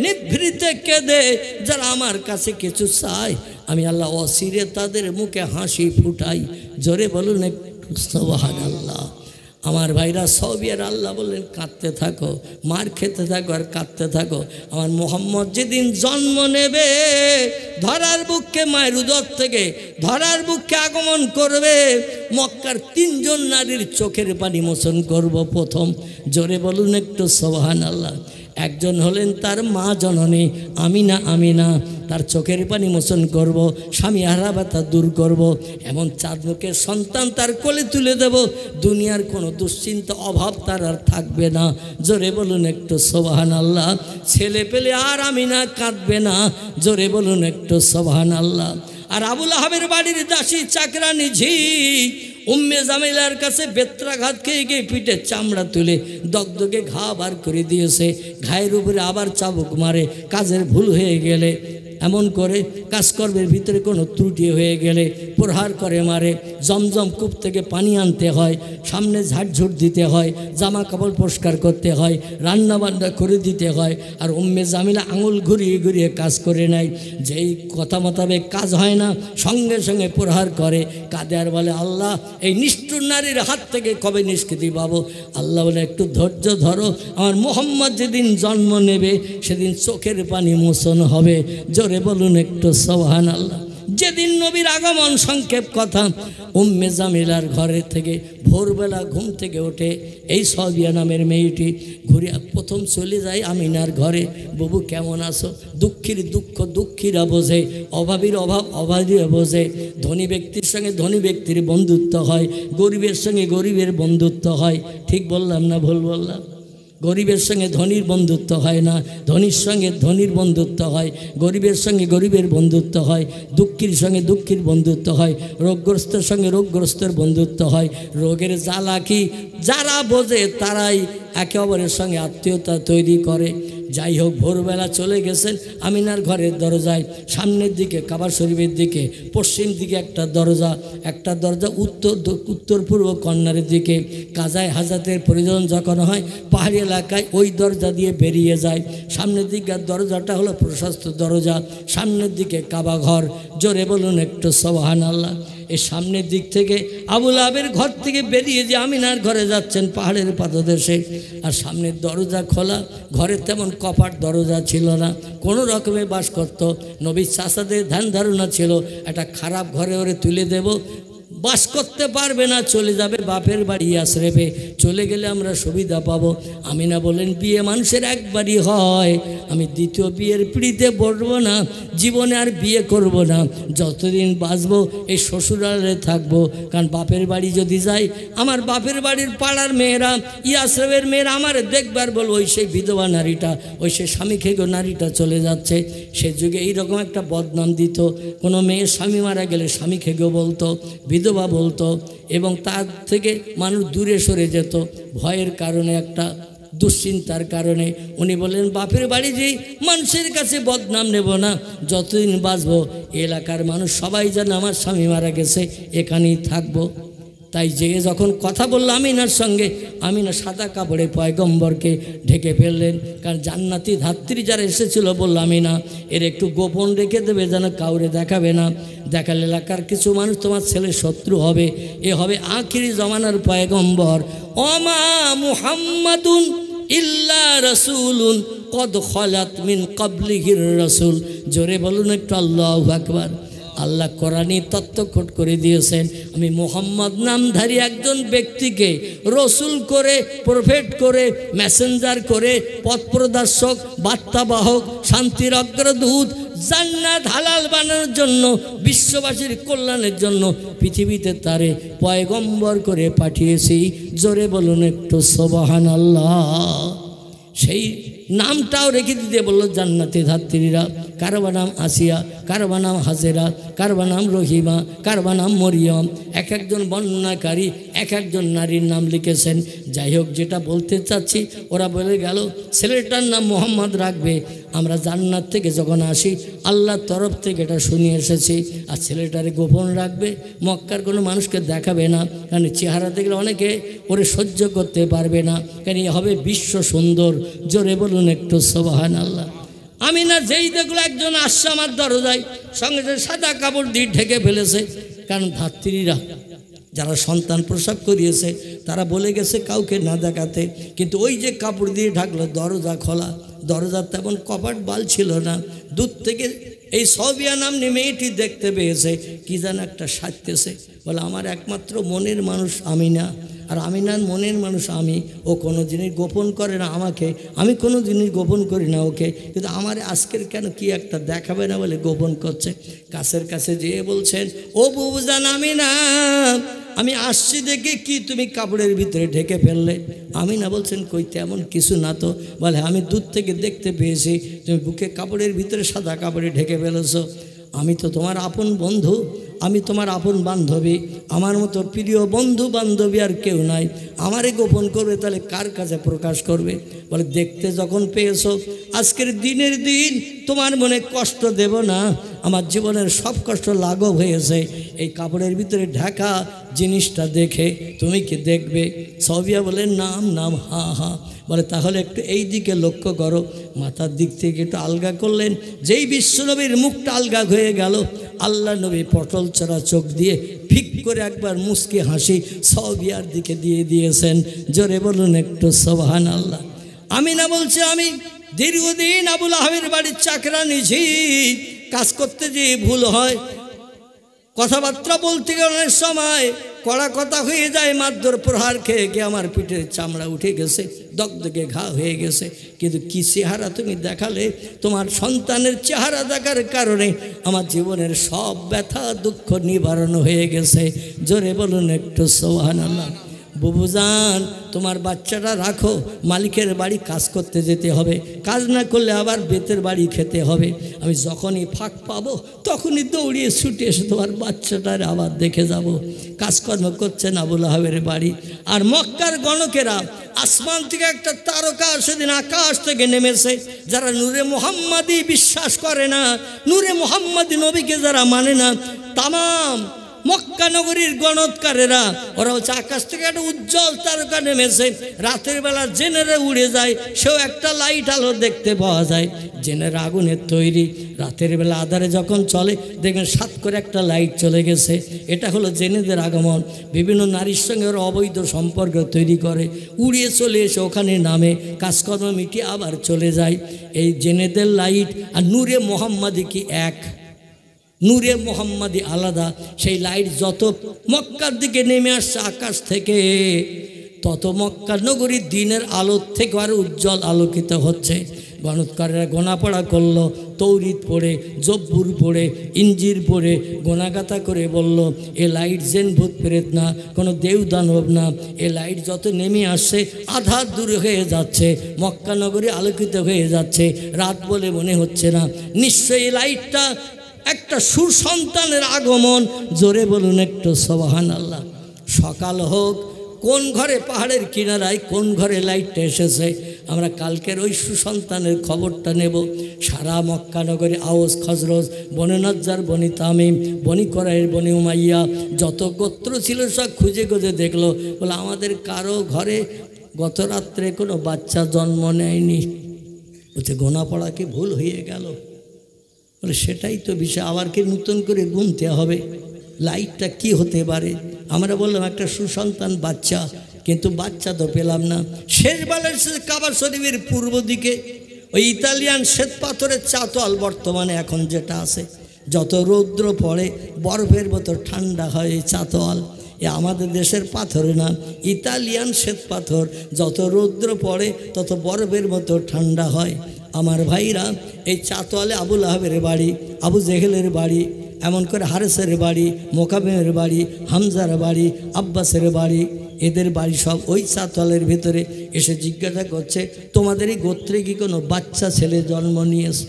নিভৃতে কেঁদে যারা আমার কাছে কিছু চায়, আমি আল্লাহ অসিরে তাদের মুখে হাসি ফুটাই। জোরে বলুন সুবহানাল্লাহ। আমার ভাইরা, সবিয়ার আল্লাহ বললেন, কাঁদতে থাকো, মার খেতে থাকো আর কাঁদতে থাকো। আমার মোহাম্মদ যেদিন জন্ম নেবে, ধরার বুককে, মায়ের উদর থেকে ধরার বুককে আগমন করবে, মক্কার 3 জন নারীর চোখের পানি মোচন করব প্রথম। জোরে বলুন একটু সুবহানাল্লাহ। একজন হলেন তার মা জননী আমিনা, তার চোখের পানি মোচন করব, স্বামী হারাবাতা দূর করব, এমন 4 মুখের সন্তান তার কোলে তুলে দেব। দুনিয়ার কোনো দুশ্চিন্তা অভাব তার আর থাকবে না। জোরে বলুন একটু সুবহানাল্লাহ। ছেলে পেলে আর আমিনা কাঁদবে না। জোরে বলুন একটু সুবহানাল্লাহ। আর আবুল আহাবের বাড়ির দাসী চাকরানি ঝি উম্মে জামিলার কাছে বেত্রাঘাত খেয়ে গিয়ে পিঠে চামড়া তুলে দগদগে ঘা বার করে দিয়েছে। ঘায়ের উপরে আবার চাবুক মারে কাজের ভুল হয়ে গেলে। এমন করে কাজকর্মের ভিতরে কোনো ত্রুটি হয়ে গেলে প্রহার করে মারে। জমজম কূপ থেকে পানি আনতে হয়, সামনে ঝাড়ঝুট দিতে হয়, জামা কাপড় পরিষ্কার করতে হয়, রান্না বান্না করে দিতে হয়। আর উম্মে জামিলা আঙুল ঘুরিয়ে ঘুরিয়ে কাজ করে নেয়। যেই কথা মোতাবেক কাজ হয় না সঙ্গে সঙ্গে প্রহার করে, কাঁদে আর বলে আল্লাহ এই নিষ্ঠুর নারীর হাত থেকে কবে নিষ্কৃতি পাবো। আল্লাহ বলে একটু ধৈর্য ধরো, আমার মোহাম্মদ যেদিন জন্ম নেবে সেদিন চোখের পানি মোচন হবে। জোরে বলুন একটু সুবহানাল্লাহ। যেদিন নবীর আগমন, সংক্ষেপ কথা, উম্মে জামিলার ঘরের থেকে ভোরবেলা ঘুম থেকে ওঠে এই সাবিয়া নামের মেয়েটি ঘুরে প্রথম চলে যায় আমিনার ঘরে। বাবু কেমন আছো? দুঃখীর দুঃখ দুঃখীরা বোঝে, অভাবীর অভাব অভাবীরা বোঝে। ধনী ব্যক্তির সঙ্গে ধনী ব্যক্তির বন্ধুত্ব হয়, গরিবের সঙ্গে গরিবের বন্ধুত্ব হয়। ঠিক বললাম না ভুল বললাম? গরিবের সঙ্গে ধনীর বন্ধুত্ব হয় না, ধনীর সঙ্গে ধনীর বন্ধুত্ব হয়, গরিবের সঙ্গে গরিবের বন্ধুত্ব হয়, দুঃখীর সঙ্গে দুঃখীর বন্ধুত্ব হয়, রোগগ্রস্তের সঙ্গে রোগগ্রস্তের বন্ধুত্ব হয়। রোগের জ্বালা কি যারা বোঝে তারাই একে অপরের সঙ্গে আত্মীয়তা তৈরি করে। যাই হোক, ভোরবেলা চলে গেছেন আমিনার ঘরের দরজায়, সামনের দিকে কাবা শরীফের দিকে, পশ্চিম দিকে একটা দরজা উত্তর পূর্ব কর্নারের দিকে। কাজায় হাজাতের প্রয়োজন যখন হয় পাহাড়ি এলাকায় ওই দরজা দিয়ে বেরিয়ে যায়। সামনের দিকের দরজাটা হলো প্রশস্ত দরজা, সামনের দিকে কাবা ঘর। জোরে বলুন একটু সুবহানাল্লাহ। এই সামনের দিক থেকে আবুল আবের ঘর থেকে বেরিয়ে যে আমিনার ঘরে যাচ্ছেন পাহাড়ের পাদদেশে, আর সামনের দরজা খোলা। ঘরে তেমন কপাট দরজা ছিল না, কোনো রকমে বাস করত। নবীর চাচাদের ধ্যান ধারণা ছিল একটা খারাপ ঘরে ওরে তুলে দেব, বাস করতে পারবে না, চলে যাবে বাপের বাড়ি আশ্রমে। চলে গেলে আমরা সুবিধা পাবো। আমিনা বলেন বিয়ে মানুষের একবারই হয়, আমি দ্বিতীয় বিয়ের পিড়িতে বসবো না, জীবনে আর বিয়ে করব না। যতদিন বাঁচবো এই শ্বশুরালয়ে থাকবো। কারণ বাপের বাড়ি যদি যাই, আমার বাপের বাড়ির পাড়ার মেয়েরা, আশ্রমের মেয়েরা আমার দেখবার বলবো ওই সেই বিধবা নারীটা, ওই সেই স্বামী খেগো নারীটা চলে যাচ্ছে। সে যুগে এইরকম একটা বদনাম দিত। কোনো মেয়ের স্বামী মারা গেলে স্বামী খেগো বলতো, বিধবা বলতো, এবং তার থেকে মানুষ দূরে সরে যেত ভয়ের কারণে, একটা দুশ্চিন্তার কারণে। উনি বললেন বাপের বাড়ি যেই মানুষের কাছে বদনাম নেব না, যতদিন বাঁচবো এলাকার মানুষ সবাই জানে আমার স্বামী মারা গেছে, এখানেই থাকবো। তাই যে যখন কথা বলল আমিনার সঙ্গে, আমিনা সাদা কাপড়ে পয়গম্বরকে ঢেকে ফেললেন। কারণ জান্নাতি ধাত্রী যারা এসেছিল বলল আমিনা এর একটু গোপন রেখে দেবে, যেন কাউরে দেখাবে না। দেখালে এলাকার কিছু মানুষ তোমার ছেলে শত্রু হবে, এ হবে আখিরি জমানার পয়গম্বর। ওমা মুহাম্মাদুন ইল্লা রাসূলুন কদ খলাত মিন ক্বাবলিহির রাসূল। জোরে বলুন একটু আল্লাহু আকবার। আল্লাহ কোরআনে তত্ত্বখোট করে দিয়েছেন, আমি মোহাম্মদ নামধারী একজন ব্যক্তিকে রসুল করে, প্রফেট করে, মেসেঞ্জার করে, পথপ্রদর্শক, বার্তাবাহক, শান্তির অগ্রদূত, জান্নাত হালাল বানানোর জন্য, বিশ্ববাসীর কল্যাণের জন্য পৃথিবীতে তারে পয়গম্বর করে পাঠিয়েছি। জোরে বলুন একটু সুবহানাল্লাহ। সেই নামটাও রেখে দিতে বললো জান্নাতি ধাত্রীরা। কারবা নাম আসিয়া, কারবা নাম হাজেরা, কারবা নাম রহিমা, কারবা নাম মরিয়ম। এক একজন বর্ণনাকারী এক একজন নারীর নাম লিখেছেন। যাই হোক, যেটা বলতে চাচ্ছি, ওরা বলে গেল ছেলেটার নাম মোহাম্মদ রাখবে। আমরা জান্নাত থেকে যখন আসি আল্লাহর তরফ থেকে এটা শুনিয়ে এসেছি। আর ছেলেটারে গোপন রাখবে, মক্কার কোনো মানুষকে দেখাবে না, কারণ চেহারা দেখলে অনেকে ওরে সহ্য করতে পারবে না, কারণ এ হবে বিশ্ব সুন্দর। জোরে বলুন একটু সুবহানাল্লাহ। আমিনা যেই দেখলো একজন আসছে আমার দরজায়, সঙ্গে সঙ্গে সাদা কাপড় দিয়ে ঢেকে ফেলেছে। কারণ ধাত্রীরা যারা সন্তান প্রসব করিয়েছে তারা বলে গেছে কাউকে না দেখাতে, কিন্তু ওই যে কাপড় দিয়ে ঢাকলো, দরজা খোলা, দরজার তেমন কপাট বাল ছিল না। দূর থেকে এই সাবিয়া নামনি মেয়েটি দেখতে পেয়েছে, কি যেন একটা সাজতেছে। বলে আমার একমাত্র মনের মানুষ আমিনা, আর আমিনার মনের মানুষ আমি। ও কোনো জিনিস গোপন করে না আমাকে, আমি কোনো জিনিস গোপন করি না ওকে, কিন্তু আমার আজকের কেন কি একটা দেখাবে না বলে গোপন করছে। কাছের কাছে যেয়ে বলছেন, ও বুবুজান আমিনা, আমি আসছি দেখে কি তুমি কাপড়ের ভিতরে ঢেকে ফেললে? আমিনা বলছেন কই তেমন কিছু না তো। বলে আমি দূর থেকে দেখতে পেয়েছি তুমি বুকে কাপড়ের ভিতরে সাদা কাপড়ে ঢেকে ফেলেছো। আমি তো তোমার আপন বন্ধু, আমি তোমার আপন বান্ধবী, আমার মতো প্রিয় বন্ধু বান্ধবী আর কেউ নাই, আমারে গোপন করবে তাহলে কার কাছে প্রকাশ করবে? বলে দেখতে যখন পেয়েছো, আজকের দিনের দিন তোমার মনে কষ্ট দেব না, আমার জীবনের সব কষ্ট লাঘব হয়েছে এই কাপড়ের ভিতরে ঢাকা জিনিসটা দেখে। তুমি কি দেখবে? সাবিয়া বলে নাম নাম, হা হা। বলে তাহলে একটু এই দিকে লক্ষ্য করো। মাথার দিক থেকে একটু আলগা করলেন, যেই বিশ্বনবীর মুখটা আলগা হয়ে গেল, আল্লাহ নবী পটল চড়া চোখ দিয়ে ফিক করে একবার মুস্কি হাসি সাবিয়ার দিকে দিয়ে দিয়েছেন। জোরে বলুন একটু সুবহানাল্লাহ। আমি না বলছি, আমি দীর্ঘদিন আবুল আহাবের বাড়ির চাকরা নিছি, কাজ করতে যে ভুল হয়, কথাবার্তা বলতে গেলে অনেক সময় কড়া কথা হয়ে যায়, মারধর প্রহার খেয়ে গিয়ে আমার পিঠের চামড়া উঠে গেছে, দগদগে ঘা হয়ে গেছে। কিন্তু কি চেহারা তুমি দেখালে, তোমার সন্তানের চেহারা দেখার কারণে আমার জীবনের সব ব্যথা দুঃখ নিবারণ হয়ে গেছে। জোরে বলুন একটু সুবহানাল্লাহ। বুবুজান, তোমার বাচ্চাটা রাখো, মালিকের বাড়ি কাজ করতে যেতে হবে, কাজ না করলে আবার বেতের বাড়ি খেতে হবে। আমি যখনই ফাঁক পাবো তখনই দৌড়িয়ে ছুটে এসে তোমার বাচ্চাটার আবার দেখে যাব। কাজকর্ম করছেন আবুল আহাবের বাড়ি। আর মক্কার গণকেরা, আসমান থেকে একটা তারকা সেদিন আকাশ থেকে নেমেছে, যারা নূরে মুহাম্মাদি বিশ্বাস করে না, নূরে মুহাম্মাদি নবীকে যারা মানে না, তামাম মক্কা নগরীর গণৎকারেরা, ওরা হচ্ছে আকাশ থেকে একটা উজ্জ্বল তারকা নেমেছে, রাতের বেলা জেনেরা উড়ে যায়, সেও একটা লাইট আলো দেখতে পাওয়া যায়। জেনের আগুনের তৈরি, রাতের বেলা আধারে যখন চলে দেখবেন সাত করে একটা লাইট চলে গেছে। এটা হলো জেনেদের আগমন। বিভিন্ন নারীর সঙ্গে ওরা অবৈধ সম্পর্ক তৈরি করে, উড়িয়ে চলে এসে ওখানে নামে, কাজকর্ম মিটিয়ে আবার চলে যায়। এই জেনেদের লাইট আর নূরে মোহাম্মদী কি এক? নূরে মোহাম্মদী আলাদা। সেই লাইট যত মক্কার দিকে নেমে আসছে আকাশ থেকে, তত মক্কা নগরীর দিনের আলোর থেকে আরও উজ্জ্বল আলোকিত হচ্ছে। গণৎকারেরা গোনাপড়া করলো, তৌরিত পড়ে, জব্বুর পড়ে, ইঞ্জির পড়ে গোনাগাতা করে বলল, এ লাইট জেন ভূত প্রেত না, কোনো দেউ দানব না, এ লাইট যত নেমে আসছে আধার দূর হয়ে যাচ্ছে, মক্কা নগরী আলোকিত হয়ে যাচ্ছে, রাত বলে মনে হচ্ছে না। নিশ্চয়ই এই লাইটটা একটা সুসন্তানের আগমন। জোরে বলুন একটু সুবহানাল্লাহ। সকাল হোক, কোন ঘরে পাহাড়ের কিনারায় কোন ঘরে লাইটটা এসেছে, আমরা কালকের ওই সুসন্তানের খবরটা নেব। সারা মক্কা নগরে আওস, খজরজ, বনে নজ্জার, বনি তামিম, বনি করাইয়ের, বনি উমাইয়া যত গোত্র ছিল সব খুঁজে খুঁজে দেখলো। বলে আমাদের কারো ঘরে গত রাত্রে কোনো বাচ্চা জন্ম নেয়নি। বলছে গোনা পড়া কি ভুল হয়ে গেল? বলে সেটাই তো বিষয়, আবার কি নতুন করে গুনতে হবে লাইটটা কি হতে পারে। আমরা বললাম একটা সুসন্তান বাচ্চা, কিন্তু বাচ্চা তো পেলাম না। শেষবেলার কাবা শরীফের পূর্ব দিকে ওই ইতালিয়ান শ্বেত পাথরের চাতল বর্তমানে এখন যেটা আছে, যত রৌদ্র পড়ে বরফের মতো ঠান্ডা হয় এই চাতল। এ আমাদের দেশের পাথর না, ইতালিয়ান শ্বেত পাথর, যত রৌদ্র পড়ে তত বরফের মতো ঠান্ডা হয়। আমার ভাইরা, এই চাতোয়ালে আবুল আহাবের বাড়ি, আবু জেহেলের বাড়ি, এমন করে হারেসের বাড়ি, মোকাবেমের বাড়ি, হামজার বাড়ি, আব্বাসের বাড়ি, এদের বাড়ি সব ওই চাতোয়ালের ভিতরে। এসে জিজ্ঞাসা করছে, তোমাদের এই গোত্রে কি কোনো বাচ্চা ছেলে জন্ম নিয়েছে?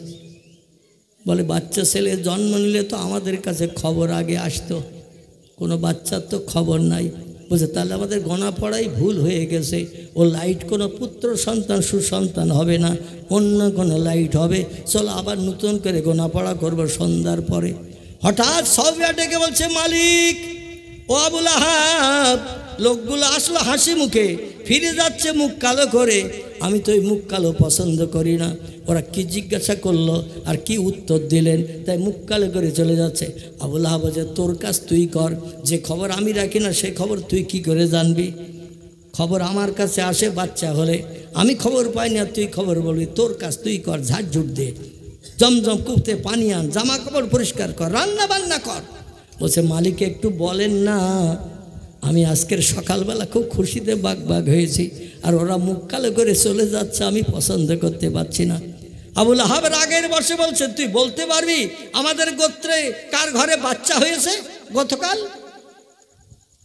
বলে বাচ্চা ছেলে জন্ম নিলে তো আমাদের কাছে খবর আগে আসতো, কোনো বাচ্চার তো খবর নাই। বলছে তাহলে আমাদের গোনা পড়াই ভুল হয়ে গেছে, ও লাইট কোনো পুত্র সন্তান সুসন্তান হবে না, অন্য কোনো লাইট হবে, চলো আবার নতুন করে গোনা পড়া করবো সন্ধ্যার পরে। হঠাৎ সাবিয়া ডেকে বলছে, মালিক, ও আবুল আহাব। লোকগুলো আসলো হাসি মুখে, ফিরে যাচ্ছে মুখ কালো করে। আমি তো ওই মুখ কালো পছন্দ করি না। ওরা কি জিজ্ঞাসা করলো আর কি উত্তর দিলেন, তাই মুখ কালো করে চলে যাচ্ছে। আবুল আহাব বলছে, তোর কাজ তুই কর, যে খবর আমি রাখি না সে খবর তুই কি করে জানবি? খবর আমার কাছে আসে বাচ্চা হলে, আমি খবর পাই না, তুই খবর বলবি। তোর কাজ তুই কর, ঝাড়ঝুট দে, জমজম কুপতে পানি আন, জামা কাপড় পরিষ্কার কর, রান্না বান্না কর। বলছে মালিক একটু বলেন না, আমি আজকের সকালবেলা খুব খুশিতে বাগ হয়েছি, আর ওরা মুখ কালো করে চলে যাচ্ছে, আমি পছন্দ করতে পারছি না। আবুল আহাবের আগের বসে বলছে, তুই বলতে পারবি আমাদের গোত্রে কার ঘরে বাচ্চা হয়েছে গতকাল?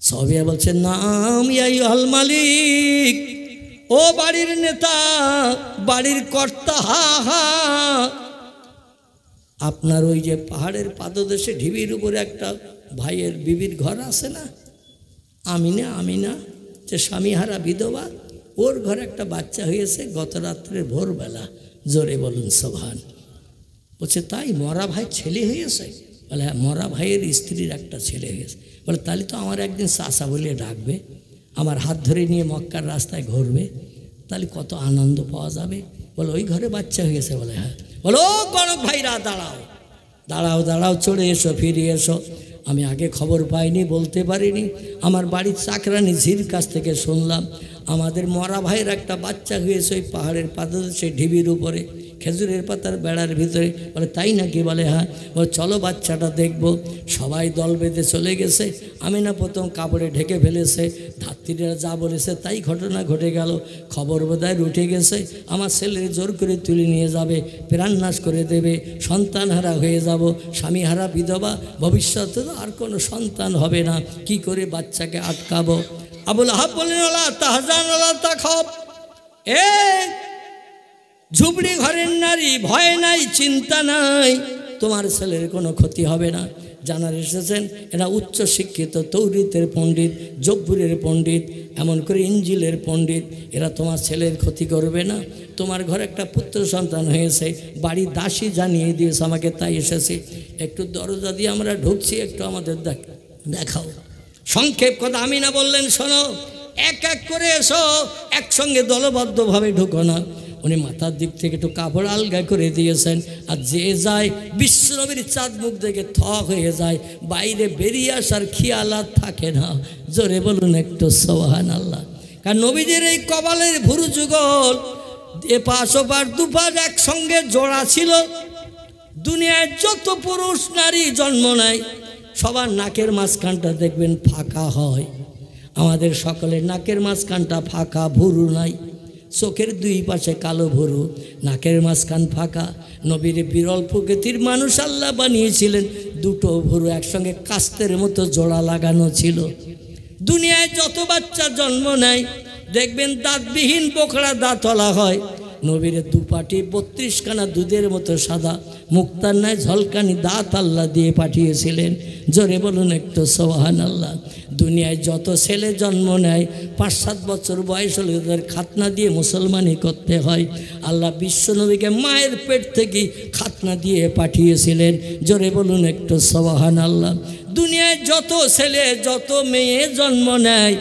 সাবিয়া বলছে, নাম ইয়া আল মালিক, ও বাড়ির নেতা, বাড়ির কর্তা, হা হা। আপনার ওই যে পাহাড়ের পাদদেশে ঢিবির উপরে একটা ভাইয়ের বিবির ঘর আছে না, আমিনা যে স্বামীহারা বিধবা, ওর ঘরে একটা বাচ্চা হয়েছে গত রাত্রে ভোরবেলা। জোরে বলুন সুবহান। বলছে তাই মরা ভাই ছেলে হয়েছে? বলে হ্যাঁ, মরা ভাইয়ের স্ত্রীর একটা ছেলে হয়েছে। বলে তাহলে তো আমার একদিন চাচা বলে ডাকবে, আমার হাত ধরে নিয়ে মক্কার রাস্তায় ঘুরবে, তাহলে কত আনন্দ পাওয়া যাবে। বলে ওই ঘরে বাচ্চা হয়েছে? বলে হ্যাঁ। বলো গণক ভাইরা দাঁড়াও দাঁড়াও দাঁড়াও, চলে এসো, ফিরে এসো। আমি আগে খবর পাইনি, বলতে পারিনি। আমার বাড়ির চাকরানি ঝির কাছ থেকে শুনলাম আমাদের মরা ভাইয়ের একটা বাচ্চা হয়েছে ওই পাহাড়ের পাদদেশে ঢিবির উপরে খেজুরের পাতার বেড়ার ভিতরে। বলে তাই নাকি? বলে হ্যাঁ। বলে চলো বাচ্চাটা দেখবো। সবাই দল বেঁধে চলে গেছে। আমি না প্রথম কাপড়ে ঢেকে ফেলেছে, ধাত্রীরা যা বলেছে তাই ঘটনা ঘটে গেল। খবর বোধহয় উঠে গেছে, আমার ছেলের জোর করে তুলে নিয়ে যাবে, প্রাণনাশ করে দেবে, সন্তানহারা হয়ে যাব, স্বামীহারা বিধবা, ভবিষ্যতে আর কোনো সন্তান হবে না, কি করে বাচ্চাকে আটকাবো? আবুল আহাব বলেন ওলা তাহজান ওলা তাখাব, এ ঝুপড়ি ঘরের নারী, ভয় নাই, চিন্তা নাই, তোমার ছেলের কোনো ক্ষতি হবে না। জানার এসেছেন এরা উচ্চ শিক্ষিত, তৌরিতের পণ্ডিত, জব্বুরের পণ্ডিত, এমন করে ইঞ্জিলের পণ্ডিত, এরা তোমার ছেলের ক্ষতি করবে না। তোমার ঘরে একটা পুত্র সন্তান হয়েছে, বাড়ি দাসী জানিয়ে দিয়েছে আমাকে, তাই এসেছি। একটু দরজা দিয়ে আমরা ঢুকছি, একটু আমাদের দেখাও। সংক্ষেপ কথা আমি না বললেন, শোনো, এক এক করে এসো, একসঙ্গে দলবদ্ধভাবে ঢুকো না। উনি মাথার দিক থেকে একটু কাপড় আলগা করে দিয়েছেন, আর যে যায় বিশ্বনবীর চাঁদ মুখ দেখে থ হয়ে যায়, বাইরে বেরিয়ে আসার খেয়ালাত থাকে না। জোরে বলুন একটু সুবহানাল্লাহ। কারণ নবীদের এই কপালের ভুরু যুগল এপাশ ওপাশ দুপাশ একসঙ্গে জোড়া ছিল। দুনিয়ায় যত পুরুষ নারী জন্ম নেয় সবার নাকের মাঝখানটা দেখবেন ফাঁকা হয়। আমাদের সকলের নাকের মাঝখানটা ফাঁকা, ভুরু নাই। চোখের দুই পাশে কালো ভুরু, নাকের মাঝখান ফাঁকা। নবীর বিরল প্রকৃতির মানুষ আল্লাহ বানিয়েছিলেন, দুটো ভুরু একসঙ্গে কাস্তের মতো জোড়া লাগানো ছিল। দুনিয়ায় যত বাচ্চা জন্ম নেয় দেখবেন দাঁতবিহীন বোখড়া দাঁতওয়ালা হয়। নবীর দুপাটি 32খানা দুধের মতো সাদা, মুক্তার ন্যায় ঝলকানি দাঁত আল্লাহ দিয়ে পাঠিয়েছিলেন। জোরে বলুন একটু সুবহানাল্লাহ। দুনিয়ায় যত ছেলে জন্ম নেয় 5-7 বছর বয়স হলে তাদের খাতনা দিয়ে মুসলমানি করতে হয়। আল্লাহ বিশ্বনবীকে মায়ের পেট থেকে খাতনা দিয়ে পাঠিয়েছিলেন। জোরে বলুন একটু সুবহানাল্লাহ। দুনিয়ায় যত ছেলে যত মেয়ে জন্ম নেয়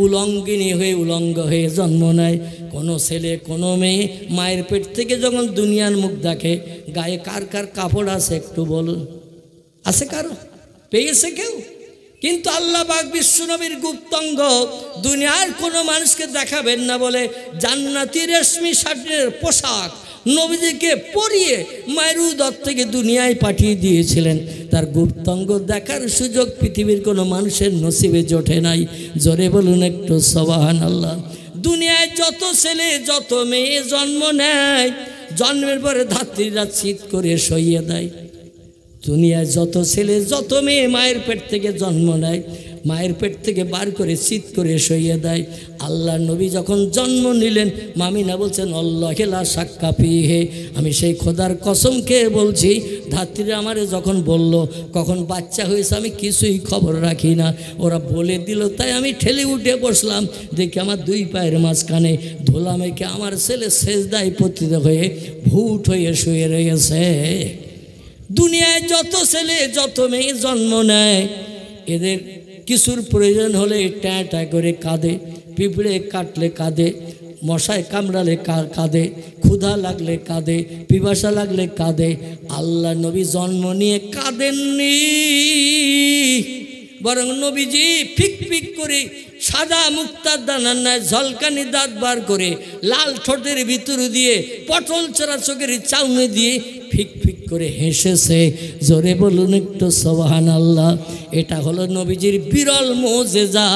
উলঙ্গিনী হয়ে উলঙ্গ হয়ে জন্ম নেয়। কোনো ছেলে কোনো মেয়ে মায়ের পেট থেকে যখন দুনিয়ার মুখ দেখে, গায়ে কার কার কাপড় আছে একটু বলুন? আছে কারো? পেয়েছে কেউ? কিন্তু আল্লাহ পাক বিশ্বনবীর গুপ্তাঙ্গ দুনিয়ার কোনো মানুষকে দেখাবেন না বলে জান্নাতি রেশমি শাড়ির পোশাক নবীজিকে পরিয়ে মায়ের উদর থেকে দুনিয়ায় পাঠিয়ে দিয়েছিলেন। তার গুপ্তাঙ্গ দেখার সুযোগ পৃথিবীর কোনো মানুষের নসিবে জোটে নাই। জোরে বলুন একটু সুবহানাল্লাহ। দুনিয়ায় যত ছেলে যত মেয়ে জন্ম নেয়, জন্মের পরে ধাত্রীরা চিৎ করে সইয়ে দেয়। দুনিয়ায় যত ছেলে যত মেয়ে মায়ের পেট থেকে জন্ম নেয়, মায়ের পেট থেকে বার করে চিৎ করে সইয়ে দেয়। আল্লাহ নবী যখন জন্ম নিলেন, মামিনা বলছেন আল্লাহ লা শাক্কা ফিহে, আমি সেই খোদার কসম খেয়ে বলছি, ধাত্রীরা আমারে যখন বলল কখন বাচ্চা হয়েছে আমি কিছুই খবর রাখি না, ওরা বলে দিল তাই আমি ঠেলে উঠে বসলাম। দেখি আমার দুই পায়ের মাঝখানে ধুলা মেখে আমার ছেলে সেজদায় পতিত হয়ে ভূত হয়ে শুয়ে রয়েছে। দুনিয়ায় যত ছেলে যত মেয়ে জন্ম নেয়, এদের কিছুর প্রয়োজন হলে ট্যাঁ ট্যাঁ করে কাঁদে, পিঁপড়ে কাটলে কাঁদে, মশায় কামড়ালে কাঁদে, ক্ষুধা লাগলে কাঁদে, পিপাসা লাগলে কাঁদে। আল্লাহ নবী জন্ম নিয়ে কাঁদেননি, বরং নবীজি ফিক ফিক করে সাদা মুক্তার দানার ন্যায় ঝলকানি দাঁত বার করে লাল ঠোঁটের ভিতর দিয়ে পটল চড়া চোখের চাউনি দিয়ে ফিক ফিক করে হেসেছে। জোরে বলুন একটু সুবহানাল্লাহ। এটা হলো নবীজির বিরল মুজিজা।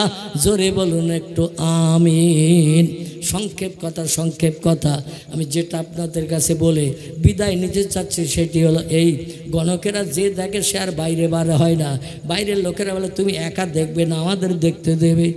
জোরে বলুন একটু আমিন। সংক্ষেপ কথা আমি যেটা আপনাদের কাছে বলে বিদায় নিতে চাচ্ছি সেটি হলো এই, গণকেরা যে দেখে সে আর বাইরে বার হয় না। বাইরের লোকেরা বলে তুমি একা দেখবে না, আমাদের দেখতে দেবে।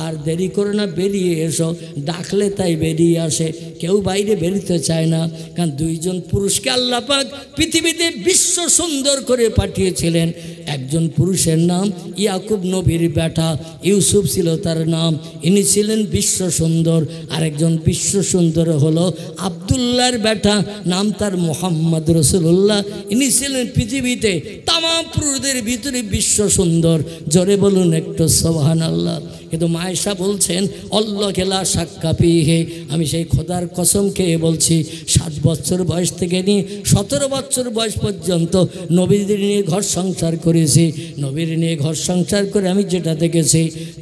আর দেরি করে না, বেরিয়ে এসো, ডাকলে তাই বেরিয়ে আসে। কেউ বাইরে বেরোতে চায় না, কারণ দুইজন পুরুষকে আল্লাহ পাক পৃথিবীতে বিশ্ব সুন্দর করে পাঠিয়েছিলেন। একজন পুরুষের নাম ইয়াকুব নবীর বেটা ইউসুফ ছিল তার নাম, ইনি ছিলেন বিশ্ব সুন্দর। আরেকজন বিশ্ব সুন্দর হলো আব্দুল্লাহর বেটা, নাম তার মুহাম্মদ রাসূলুল্লাহ, ইনি ছিলেন পৃথিবীতে তাম পুরুষদের ভিতরে বিশ্ব সুন্দর। জোরে বলুন একটু সুবহানাল্লাহ। কিন্তু মায়েশা বলছেন আল্লাহ খেলা সাক্কা পিহে, আমি সেই খোদার কসম খেয়ে বলছি 7 বছর বয়স থেকে নিয়ে 17 বছর বয়স পর্যন্ত নবীদের নিয়ে ঘর সংসার করেছি। নবীর নিয়ে ঘর সংসার করে আমি যেটা দেখেছি,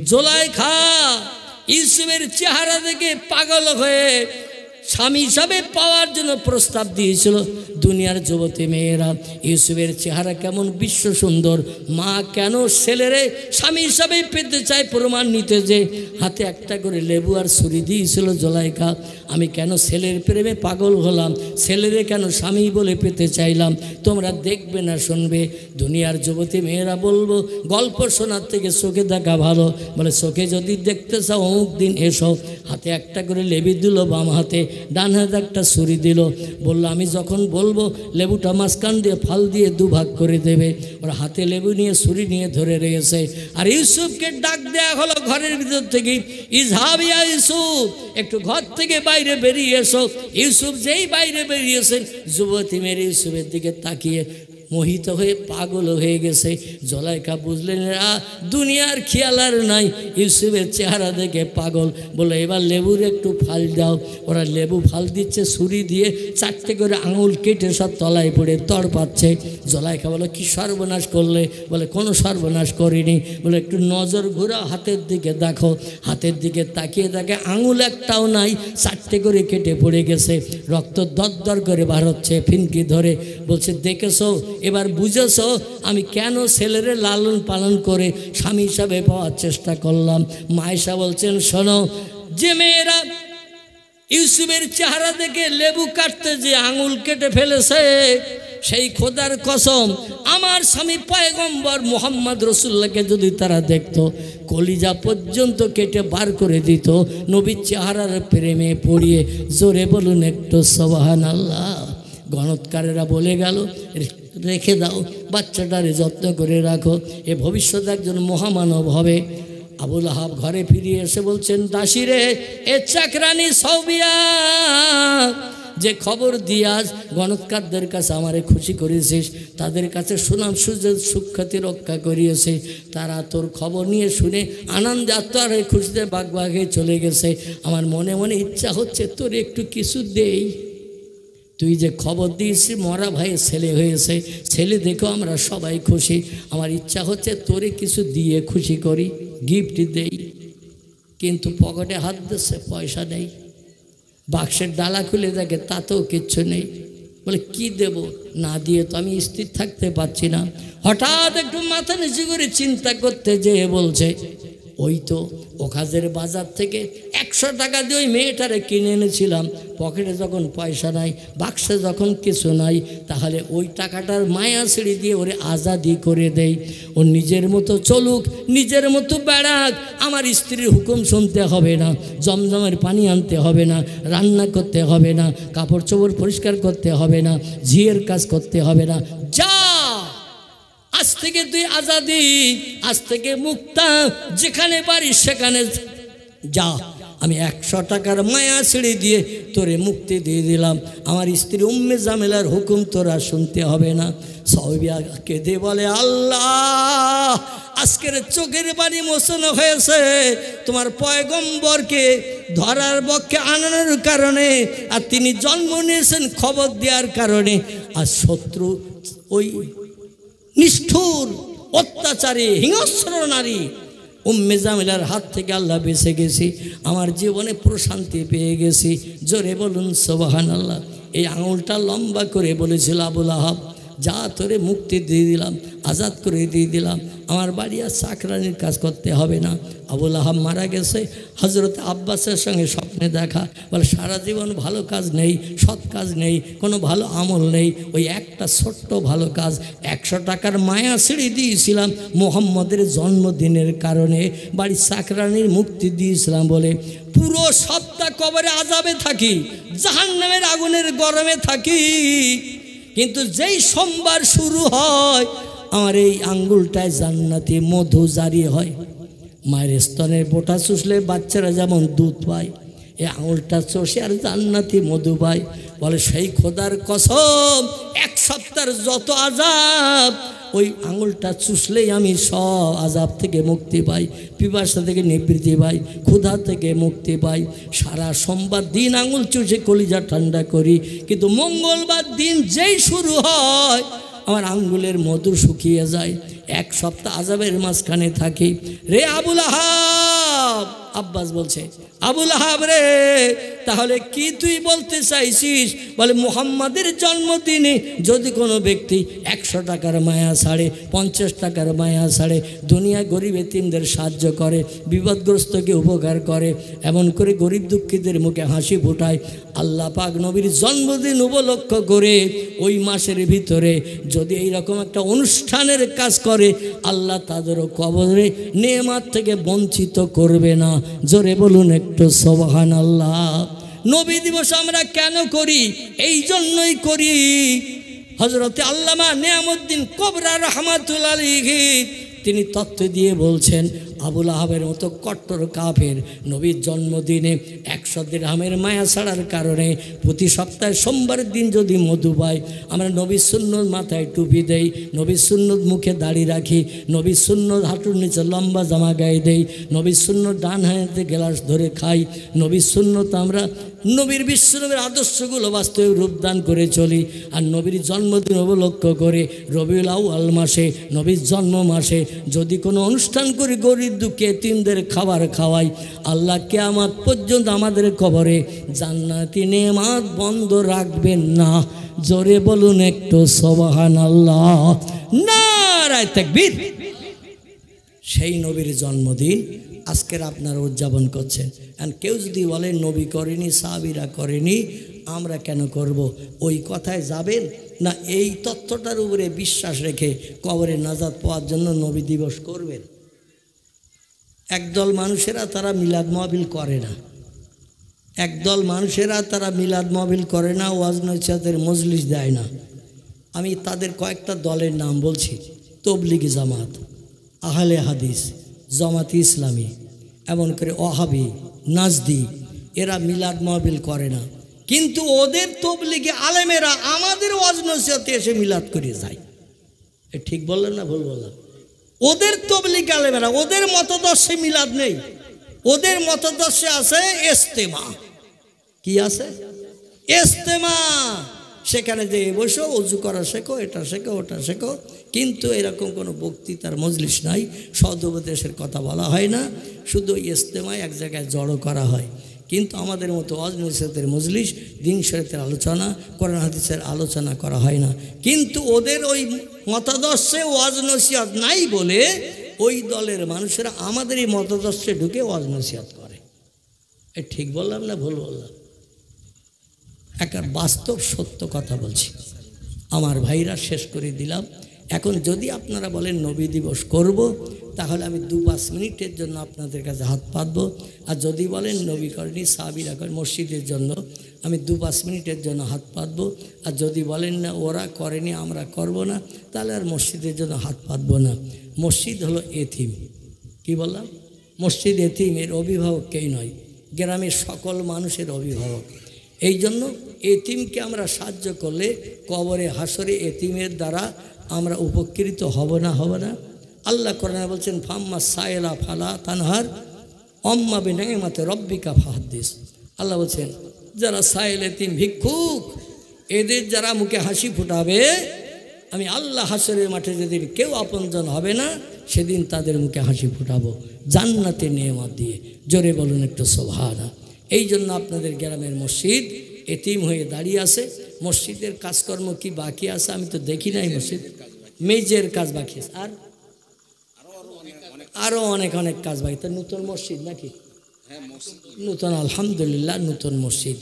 জুলাইখা ইউসুফের চেহারা দেখে পাগল হয়ে স্বামী হিসাবে পাওয়ার জন্য প্রস্তাব দিয়েছিল। দুনিয়ার যুবতী মেয়েরা ইউসুফের চেহারা কেমন বিশ্ব সুন্দর, মা কেন ছেলেরে স্বামী হিসাবে পেতে চায় প্রমাণ নিতে, যে হাতে একটা করে লেবু আর ছুরি দিয়েছিল জুলাইখা। আমি কেন ছেলের প্রেমে পাগল হলাম, ছেলেরে কেন স্বামী বলে পেতে চাইলাম, তোমরা দেখবে না শুনবে। দুনিয়ার যুবতী মেয়েরা বলবো গল্প শোনার থেকে চোখে দেখা ভালো। বলে চোখে যদি দেখতে চাও অমুক দিন এসো। হাতে একটা করে লেবু দিল বাম হাতে, ডান হাতে একটা ছুরি দিল। বললো আমি যখন বলবো লেবুটা মাঝখান দিয়ে ফাল দিয়ে দুভাগ করে দেবে। ওরা হাতে লেবু নিয়ে ছুরি নিয়ে ধরে রয়েছে। আর ইউসুফকে ডাক দেয়া হলো ঘরের ভিতর থেকে, ইজহাব ইয়া ইউসুফ, একটু ঘর থেকে বাইরে বেরিয়ে এসো। ইউসুফ যেই বাইরে বেরিয়েছেন, যুবতী মেয়ের ইউসুফের দিকে তাকিয়ে মোহিত হয়ে পাগল হয়ে গেছে। জুলাইখা বুঝলেন দুনিয়ার খেয়াল আর নাই, ইউসুফের চেহারা দেখে পাগল। বলে এবার লেবুর একটু ফাল দাও। ওরা লেবু ফাল দিচ্ছে ছুরি দিয়ে, 4টে করে আঙুল কেটে সব তলায় পড়ে তড় পাচ্ছে। জুলাইখা বলে কি সর্বনাশ করলে? বলে কোনো সর্বনাশ করিনি। বলে একটু নজর ঘুরাও, হাতের দিকে দেখো। হাতের দিকে তাকিয়ে দেখে আঙুল একটাও নাই, 4টে করে কেটে পড়ে গেছে, রক্ত দরদর করে বার হচ্ছে ফিনকি ধরে। বলছে দেখেছো, এবার বুঝেছ আমি কেন ছেলেরে লালন পালন করে স্বামী হিসাবে পাওয়ার চেষ্টা করলাম। মায়েশা বলছেন শোনো, যে মেয়েরা ইউসুফের চেহারা দেখে লেবু কাটতে যে আঙুল কেটে ফেলেছে, সেই খোদার কসম আমার স্বামী পয়গম্বর মুহাম্মদ রাসূলুল্লাহকে যদি তারা দেখতো, কলিজা পর্যন্ত কেটে বার করে দিত নবীর চেহারার প্রেমে পড়িয়ে। জোরে বলুন একটু সুবহানাল্লাহ। গণৎকারেরা বলে গেল রেখে দাও, বাচ্চাটারে যত্ন করে রাখো, এ ভবিষ্যতে একজন মহামানব হবে। আবুল আহাব ঘরে ফিরিয়ে এসে বলছেন দাসীরে, এ চাকরানি সৌবিয়া যে খবর দিয়াজ গণৎকারদের কাছে আমারে খুশি করেছিস, তাদের কাছে সুনাম সুখ্যাতি রক্ষা করিয়েছে, তারা তোর খবর নিয়ে শুনে আনন্দে আত্মারে খুশিতে বাগবাগে চলে গেছে। আমার মনে মনে ইচ্ছা হচ্ছে তোর একটু কিছু দেই। তুই যে খবর দিয়েছিস মরা ভাইয়ের ছেলে হয়েছে, ছেলে দেখো আমরা সবাই খুশি, আমার ইচ্ছা হচ্ছে তোরে কিছু দিয়ে খুশি করি, গিফট দেই। কিন্তু পকেটে হাত দিচ্ছে, পয়সা নেই। বাক্সের ডালা খুলে দেখে তাতেও কিচ্ছু নেই। বলে কি দেব, না দিয়ে তো আমি স্থির থাকতে পারছি না। হঠাৎ একটু মাথা নিচু করে চিন্তা করতে যেয়ে বলছে ওই তো ওখাজের বাজার থেকে 100 টাকা দিয়ে ওই মেয়েটারে কিনে এনেছিলাম, পকেটে যখন পয়সা নাই, বাক্সে যখন কিছু নাই, তাহলে ওই টাকাটার মায়া ছিঁড়ে দিয়ে ওরে আজাদি করে দেই। ও নিজের মতো চলুক, নিজের মতো বেড়াক, আমার স্ত্রীর হুকুম শুনতে হবে না, জমজমের পানি আনতে হবে না, রান্না করতে হবে না, কাপড় চোপড় পরিষ্কার করতে হবে না, ঝিয়ের কাজ করতে হবে না। যা, আজ থেকে তুই আজাদি, আজ থেকে মুক্তা, যেখানে পারিস সেখানে যা। আমি 100 টাকার মায়া ছেড়ে দিয়ে তোরে মুক্তি দিয়ে দিলাম, আমার স্ত্রী উম্মে জামেলার হুকুম তোরা শুনতে হবে না। সাউবিয়া কেঁদে বলে আল্লাহ, আজকের চোখের বাড়ি মোচন হয়েছে তোমার পয়গম্বরকে ধরার পক্ষে আনানোর কারণে, আর তিনি জন্ম নিয়েছেন খবর দেওয়ার কারণে। আর শত্রু ওই নিষ্ঠুর অত্যাচারী হিংস্র নারী উম্মে জামিলার হাত থেকে আল্লাহ বেঁচে গেছি, আমার জীবনে প্রশান্তি পেয়ে গেছি। জোরে বলুন সুবহানাল্লাহ। এই আঙুলটা লম্বা করে বলেছিল আবুল আহাব, যা তোরে মুক্তি দিয়ে দিলাম, আজাদ করে দিয়ে দিলাম, আমার বাড়ি আর চাকরানির কাজ করতে হবে না। আবুল আহাব মারা গেছে, হজরত আব্বাসের সঙ্গে স্বপ্নে দেখা, বলে সারা জীবন ভালো কাজ নেই, সৎ কাজ নেই, কোনো ভালো আমল নেই, ওই একটা ছোট্ট ভালো কাজ 100 টাকার মায়া সিঁড়ি দিয়েছিলাম মোহাম্মদের জন্মদিনের কারণে, বাড়ির চাকরানির মুক্তি দিয়েছিলাম বলে পুরো সপ্তাহ কবরে আযাবে থাকি, জাহান্নামের আগুনের গরমে থাকি, কিন্তু যেই সোমবার শুরু হয় আমার এই আঙ্গুলটায় জান্নাতি মধু জারি হয়। মায়ের স্তনের বোটা চুষলে বাচ্চারা যেমন দুধ পায়, এই আঙুলটা চষে আর জান্নাতি মধু পায়। বলে সেই খোদার কসম, 1 সপ্তাহের যত আযাব ওই আঙুলটা চুষলেই আমি সব আযাব থেকে মুক্তি পাই, পিপাসা থেকে নিবৃত্তি পাই, ক্ষুধা থেকে মুক্তি পাই। সারা সোমবার দিন আঙুল চুষে কলিজা ঠান্ডা করি, কিন্তু মঙ্গলবার দিন যেই শুরু হয় আমার আঙ্গুলের মধু শুকিয়ে যায়। 1 সপ্তাহ আযাবের মাঝখানে থাকি। রে আবুল আহাব, আব্বাস বলছে, আবুল আহাব রে, তাহলে কি তুই বলতে চাইছিস? বলে মুহাম্মাদের জন্মদিনে যদি কোনো ব্যক্তি 100 টাকার মায়া ছাড়ে, 50 টাকার মায়া ছাড়ে, দুনিয়ায় গরিব এতিমদের সাহায্য করে, বিপদগ্রস্তকে উপকার করে, এমন করে গরিব দুঃখীদের মুখে হাসি ফোটায়, আল্লাহ পাক নবীর জন্মদিন উপলক্ষ করে ওই মাসের ভিতরে যদি এইরকম একটা অনুষ্ঠানের কাজ করে, আল্লাহ তাদেরও কবরে নেয়ামত থেকে বঞ্চিত করবে না। জোরে বলুন একটু সুবহানাল্লাহ। নবী দিবস আমরা কেন করি? এই জন্যই করি, হযরতে আল্লামা নেয়ামউদ্দিন কোবরা রাহমাতুল্লাহ আলাইহি তিনি তত্ত্ব দিয়ে বলছেন, আবুল আহাবের মতো কট্টর কাফের নবীর জন্মদিনে 100 দিরহামের মায়া ছাড়ার কারণে প্রতি সপ্তাহে সোমবারের দিন যদি মধু পাই, আমরা নবীর সুন্নত মাথায় টুপি দেই, নবীর সুন্নত মুখে দাড়ি রাখি, নবীর সুন্নত হাঁটুর নিচে লম্বা জামা গায়ে দেই, নবীর সুন্নত ডান হাতে গ্লাস ধরে খাই, নবীর সুন্নত আমরা নবীর বিশ্বনবীর আদর্শগুলো বাস্তবে রূপদান করে চলি। আর নবীর জন্মদিন উপলক্ষ করে রবিউল আউয়াল মাসে, নবীর জন্ম মাসে যদি কোনো অনুষ্ঠান করি, গরিব দুঃখী এতিমদের খাবার খাওয়াই, আল্লাহ কিয়ামত পর্যন্ত আমাদের কবরে জান্নাতি নেয়ামত বন্ধ রাখবেন না। জোরে বলুন একটু সুবহানাল্লাহ, নারায়ে তাকবীর। সেই নবীর জন্মদিন আজকের আপনারা উদযাপন করছেন। আর কেউ যদি বলেন নবী করেনি, সাহাবীরা করেনি, আমরা কেন করব? ওই কথায় যাবেন না এই তত্ত্বটার উপরে বিশ্বাস রেখে কবরে নাজাত পাওয়ার জন্য নবী দিবস করবেন? একদল মানুষেরা তারা মিলাদ মাহফিল করে না, একদল মানুষেরা তারা মিলাদ মাহফিল করে না, ওয়াজ নসিহতের মজলিস দেয় না। আমি তাদের কয়েকটা দলের নাম বলছি, তবলিগি জামাত, আহলে হাদিস, জামাতি ইসলামী, এমন করে ওয়াহাবি, নাজদি, এরা মিলাদ মাহফিল করে না, কিন্তু ওদের তবলিগি আলেমেরা আমাদের ওয়াজ নসিহতে এসে মিলাদ করে যায়। এ ঠিক বললেন না ভুল বললাম? ওদের তবলিগি আলেমেরা, ওদের মতদর্শে মিলাদ নেই, ওদের মতদর্শে আছে ইজতেমা। কি আছে? ইজতেমা। সেখানে যে বসো, অজু করা শেখো, এটা শেখো, ওটা শেখো, কিন্তু এরকম কোনো বক্তৃতার মজলিস নাই, সদুপদেশের কথা বলা হয় না, শুধু ইজতেমায় এক জায়গায় জড়ো করা হয়। কিন্তু আমাদের মতো ওয়াজ নসিহতের মজলিস, দিন শরীয়তের আলোচনা, কোরআন হাদিসের আলোচনা করা হয় না। কিন্তু ওদের ওই মতাদর্শে ওয়াজ নসিহত নাই বলে ওই দলের মানুষেরা আমাদের এই মতাদর্শে ঢুকে ওয়াজ নসিহত করে। এ ঠিক বললাম না ভুল বললাম? একটা বাস্তব সত্য কথা বলছি আমার ভাইরা, শেষ করে দিলাম। এখন যদি আপনারা বলেন নবী দিবস করব, তাহলে আমি 2-5 মিনিটের জন্য আপনাদের কাছে হাত পাতবো। আর যদি বলেন নবী করেনি, সাহাবীরা করেন, মসজিদের জন্য আমি 2-5 মিনিটের জন্য হাত পাতবো। আর যদি বলেন না ওরা করেনি আমরা করব না, তাহলে আর মসজিদের জন্য হাত পাতবো না। মসজিদ হলো এতিম। কি বললাম? মসজিদ এতিম, এর অভিভাবক কেই নয়, গ্রামের সকল মানুষের অভিভাবক। এই জন্য এতিমকে আমরা সাহায্য করলে কবরে হাসরে এতিমের দ্বারা আমরা উপকৃত হব না? আল্লাহ কোরআনে বলছেন, ফাম্মা সায়েলা ফালা তানহার অম্মা বিনিআমাতি রব্বিকা ফাহাদ্দিস। আল্লাহ বলছেন, যারা সায়েল এতিম ভিক্ষুক, এদের যারা মুখে হাসি ফুটাবে, আমি আল্লাহ হাসরের মাঠে যেদিন কেউ আপনজন হবে না, সেদিন তাদের মুখে হাসি ফুটাবো জান্নাতের নেয়ামত দিয়ে। জোরে বলুন একটু সুবহানাল্লাহ। এই জন্য আপনাদের গ্রামের মসজিদ এতিম হয়ে দাঁড়িয়ে আছে। মসজিদের কাজকর্ম কি বাকি আছে আমি তো দেখি নাই। মসজিদ মেজের কাজ বাকি আছে, আর আরও অনেক অনেক কাজ বাকি। তো নতুন মসজিদ নাকি? নতুন, আলহামদুলিল্লাহ নতুন মসজিদ।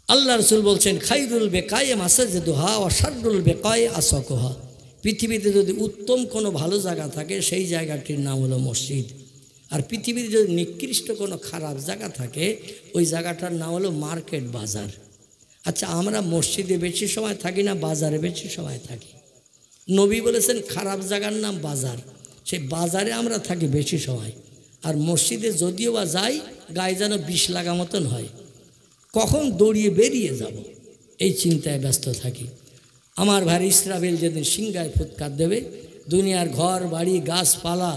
আল্লাহ রসুল বলছেন খাইরুল বেকায়ে মাসাজিদুহা ওয়া শাররুল বেকায়ে আসাকুহা। পৃথিবীতে যদি উত্তম কোনো ভালো জায়গা থাকে সেই জায়গাটির নাম হলো মসজিদ। আর পৃথিবীতে যদি নিকৃষ্ট কোনো খারাপ জায়গা থাকে ওই জায়গাটার নাম হলো মার্কেট, বাজার। আচ্ছা, আমরা মসজিদে বেশি সময় থাকি না বাজারে বেশি সময় থাকি? নবী বলেছেন খারাপ জায়গার নাম বাজার, সেই বাজারে আমরা থাকি বেশি সময়। আর মসজিদে যদিও বা যাই গায়ে যেন বিষ লাগা মতন হয়, কখন দৌড়িয়ে বেরিয়ে যাব এই চিন্তায় ব্যস্ত থাকি। আমার ভাই ইসরাফিল যেদিন সিংহায় ফুৎকার দেবে, দুনিয়ার ঘর বাড়ি গাছপালা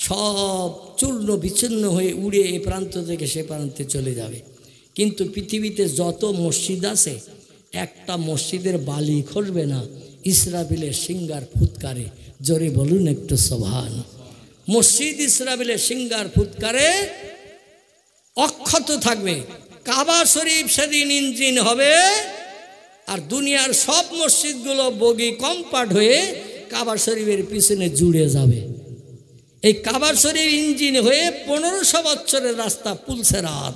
সব চূর্ণ বিচ্ছিন্ন হয়ে উড়ে এ প্রান্ত থেকে সে প্রান্তে চলে যাবে। কিন্তু পৃথিবীতে যত মসজিদ আছে একটা মসজিদের বালি খসবে না ইসরাফিলের সিংহার ফুৎকারে। জোরে বলুন একটু সুবহান। মসজিদ ইসরাফিলের সিংহার ফুৎকারে অক্ষত থাকবে। কাবা শরীফ সেদিন ইঞ্জিন হবে, আর দুনিয়ার সব মসজিদগুলো বগি কম্পার্ট হয়ে কাবা শরীফের পিছনে জুড়ে যাবে। এই কাবা শরীফ ইঞ্জিন হয়ে 1500 বছরের রাস্তা পুলসেরাত,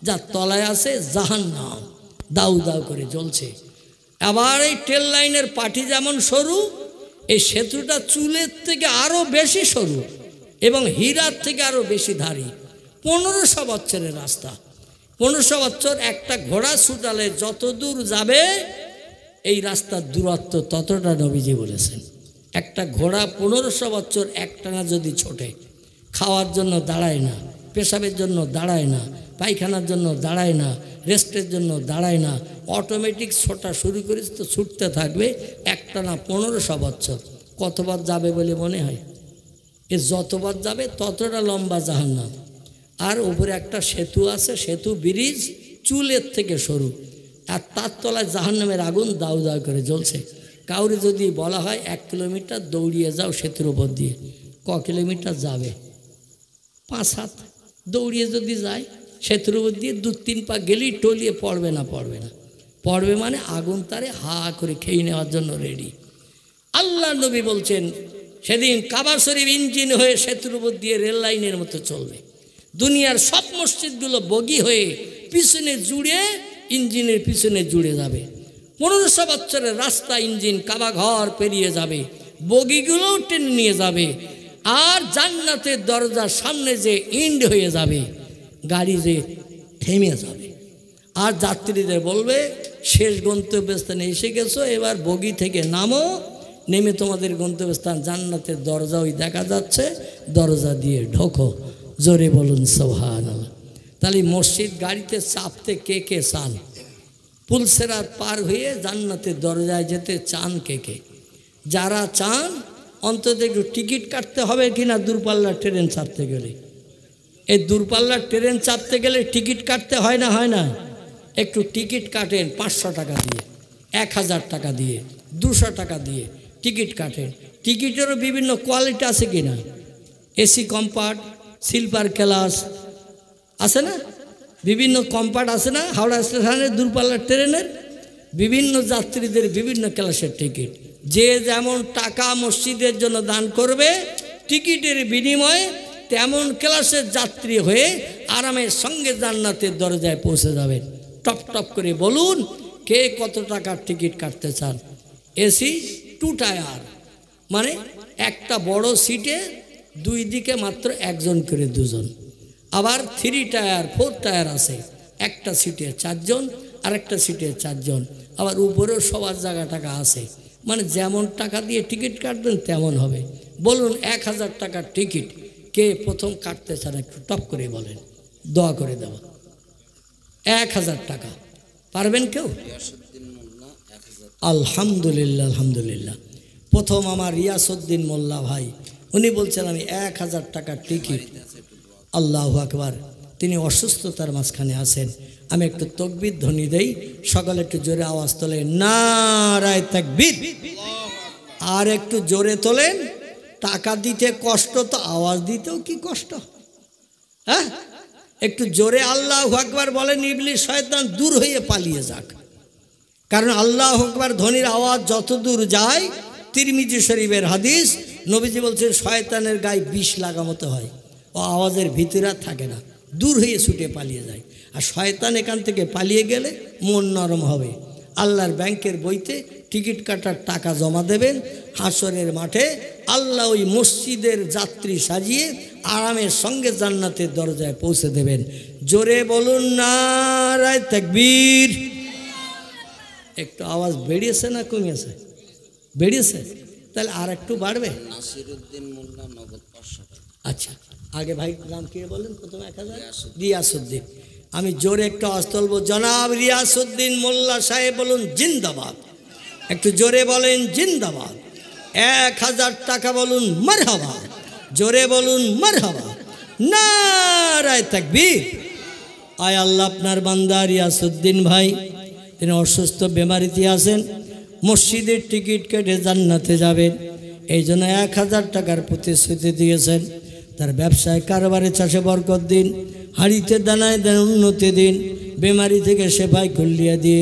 যার তলায় আছে জাহান্নাম, দাউ দাউ করে জ্বলছে। আবার এই ট্রেন লাইনের পাটি যেমন সরু, এই সেতুটা চুলের থেকে আরও বেশি সরু এবং হীরার থেকে আরও বেশি ধারী। 1500 বছরের রাস্তা। 1500 বছর একটা ঘোড়া ছুটালে যত দূর যাবে এই রাস্তার দূরত্ব ততটা নবীজি বলেছেন। একটা ঘোড়া 1500 বছর একটানা যদি ছোটে, খাওয়ার জন্য দাঁড়ায় না, পেশাবের জন্য দাঁড়ায় না, পায়খানার জন্য দাঁড়ায় না, রেস্টের জন্য দাঁড়ায় না, অটোমেটিক ছোটা শুরু করে তো ছুটতে থাকবে একটানা 1500 বছর। কতবার যাবে বলে মনে হয়? এ যতবার যাবে ততটা লম্বা জাহান্নাম। আর উপরে একটা সেতু আছে, সেতু ব্রিজ চুলের থেকে সরু, আর তার তলায় জাহান্নামের আগুন দাউ দাউ করে জ্বলছে। কাউরে যদি বলা হয় 1 কিলোমিটার দৌড়িয়ে যাও সেতুর উপর দিয়ে, ক কিলোমিটার যাবে? 5-7 দৌড়িয়ে যদি যায় সেতুর উপর দিয়ে 2-3 পা গেলেই টলিয়ে পড়বে না, পড়বে না, পড়বে মানে আগুন তারে হা করে খেয়ে নেওয়ার জন্য রেডি। আল্লাহ নবী বলছেন সেদিন কাবা শরীফ ইঞ্জিন হয়ে সেতুর উপর দিয়ে রেল লাইনের মতো চলবে। দুনিয়ার সব মসজিদগুলো বগি হয়ে পিছনে জুড়ে ইঞ্জিনের পিছনে জুড়ে যাবে। 1500 বছরের রাস্তা ইঞ্জিন কাবা ঘর পেরিয়ে যাবে, বগিগুলোও টেনে নিয়ে যাবে। আর জান্নাতের দরজার সামনে যে ইন্ড হয়ে যাবে, গাড়ি যে থেমে যাবে। আর যাত্রীদের বলবে শেষ গন্তব্যস্থানে এসে গেছো, এবার বগি থেকে নামো, নেমে তোমাদের গন্তব্যস্থান জান্নাতের দরজা ওই দেখা যাচ্ছে, দরজা দিয়ে ঢোকো। জোরে বলুন সুবহানাল্লাহ। তাহলে মসজিদ গাড়িতে চাপতে কে কে চান? পুলসেরাত পার হয়ে জান্নাতের দরজায় যেতে চান কে কে? যারা চান অন্তত একটু টিকিট কাটতে হবে কিনা দূরপাল্লার ট্রেন চাপতে গেলে? এই দূরপাল্লার ট্রেন চাপতে গেলে টিকিট কাটতে হয় না, হয় না? একটু টিকিট কাটেন 500 টাকা দিয়ে, 1000 টাকা দিয়ে, 200 টাকা দিয়ে টিকিট কাটেন। টিকিটেরও বিভিন্ন কোয়ালিটি আছে কিনা? এসি কম্পার্ট, স্লিপার ক্লাস আছে না? বিভিন্ন কম্পার্ট আছে না? হাওড়া স্টেশনের দূরপাল্লার ট্রেনের বিভিন্ন যাত্রীদের বিভিন্ন ক্লাসের টিকিট। যে যেমন টাকা মসজিদের জন্য দান করবে টিকিটের বিনিময়ে তেমন ক্লাসের যাত্রী হয়ে আরামের সঙ্গে জান্নাতের দরজায় পৌঁছে যাবেন। টপ টপ করে বলুন কে কত টাকার টিকিট কাটতে চান? এসি 2 টায়ার, মানে একটা বড় সিটে 2 দিকে মাত্র 1 জন করে 2 জন। আবার 3 টায়ার 4 টায়ার আছে, একটা সিটে 4 জন আর একটা সিটে 4 জন। আবার উপরেও সবার জায়গা টাকা আছে, মানে যেমন টাকা দিয়ে টিকিট কাটবেন তেমন হবে। বলুন 1000 টাকার টিকিট কে প্রথম কাটতে চান? একটু টপ করে বলেন, দোয়া করে দেওয়া। 1000 টাকা পারবেন কেউ? আলহামদুলিল্লাহ, আলহামদুলিল্লাহ। প্রথম আমার রিয়াসউদ্দিন মোল্লা ভাই, উনি বলছেন আমি 1000 টাকার টিকিট। আল্লাহু আকবার। তিনি অসুস্থতার মাঝখানে আছেন। আমি একটু তাকবীর ধ্বনি দেই, সকালে একটু জোরে আওয়াজ তোলেন নারায়ে তাকবীর। আর একটু জোরে তোলেন। টাকা দিতে কষ্ট তো আওয়াজ দিতেও কি কষ্ট, হ্যাঁ? একটু জোরে আল্লাহু আকবার বলেন, ইবলিস শয়তান দূর হয়ে পালিয়ে যাক। কারণ আল্লাহু আকবার ধ্বনির আওয়াজ যত দূর যায়, তিরমিজি শরীফের হাদিস, নবীজি বলছেন শয়তানের গায়ে বিষ লাগা মতো হয়, ও আওয়াজের ভিতরে আর থাকে না, দূর হয়ে ছুটে পালিয়ে যায়। আর শয়তান এখান থেকে পালিয়ে গেলে মন নরম হবে। আল্লাহর ব্যাংকের বইতে টিকিট কাটার টাকা জমা দেবেন, হাসরের মাঠে আল্লাহ ওই মসজিদের যাত্রী সাজিয়ে আরামের সঙ্গে জান্নাতের দরজায় পৌঁছে দেবেন। জোরে বলুন নারায়ে তাকবীর। একটু আওয়াজ বেড়েছে না কমিয়েছে? বেড়েছে, তাহলে আর একটু বাড়বে। নাসিরউদ্দিন মোল্লা, নগদ 500 টাকা। আচ্ছা, আগে ভাই নাম কি বলেন? প্রথমে 1000। রিয়াসউদ্দিন। আমি জোরে একটু আওয়াজ তুলবো, জনাব রিয়াসউদ্দিন মোল্লা সাহেব বলুন জিন্দাবাদ। একটু জোরে বলেন জিন্দাবাদ। 1000 টাকা বলুন মারহাবা। জোরে বলুন মারহাবা। নারায়ে তাকবীর। আয় আল্লাহ, আপনার বান্দা রিয়াসউদ্দিন ভাই তিনি অসুস্থ, বেমারিতে আছেন, মসজিদের টিকিট কেটে জান্নাতে যাবেন, এই জন্য 1000 টাকার প্রতিশ্রুতি দিয়েছেন। তার ব্যবসায় কারবারে চাষে বরকত দিন, হাঁড়িতে দানায় দেন উন্নতি দিন, বেমারি থেকে সেফাই কুল্লিয়া দিয়ে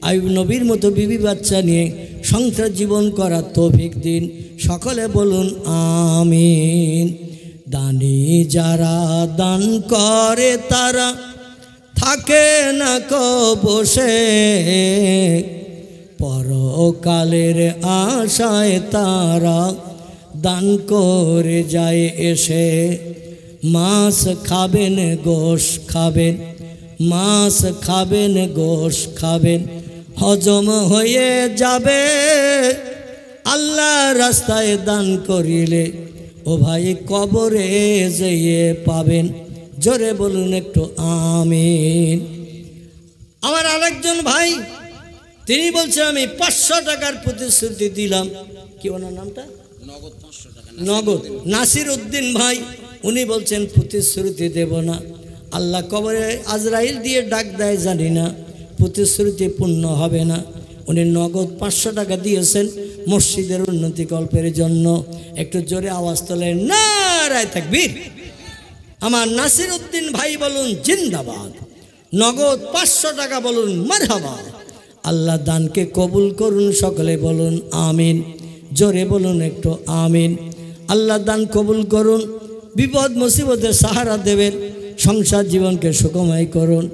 আইয়ুব নবীর মতো বিবি বাচ্চা নিয়ে সংসার জীবন করার তৌফিক দিন। সকলে বলুন আমিন। দানি যারা দান করে তারা থাকে না কো বসে, পরকালের আশায় তারা দান করে যায় এসে। মাছ খাবেন গোশ খাবেন, মাছ খাবেন গোশ খাবেন, হজম হয়ে যাবে আল্লাহ রাস্তায় দান করিলে, ও ভাই কবরে যেয়ে পাবেন। জোরে বলুন একটু আমিন। আমার আরেকজন ভাই তিনি বলছে আমি 500 টাকার প্রতিশ্রুতি দিলাম। কি ওনার নামটা? নগদ 500 টাকা। নগদ নাসিরউদ্দিন ভাই, উনি বলছেন প্রতিশ্রুতি দেব না। আল্লাহ কবরে আজরাইল দিয়ে ডাক দেয় জানি না, প্রতিশ্রুতি পূর্ণ হবে না। উনি নগদ 500 টাকা দিয়েছেন মসজিদের উন্নতি কল্পের জন্য। একটু জোরে আওয়াজ তোলেন নারায়ে তাকবীর। আমার নাসিরউদ্দিন ভাই বলুন জিন্দাবাদ। নগদ 500 টাকা বলুন মারহাবা। আল্লাহ দানকে কবুল করুন, সকলে বলুন আমিন। জোরে বলুন একটু আমিন। আল্লাহ দান কবুল করুন, বিপদ মুসিবতের সাহারা দেবেন, সংসার জীবনকে সুখময় করুন,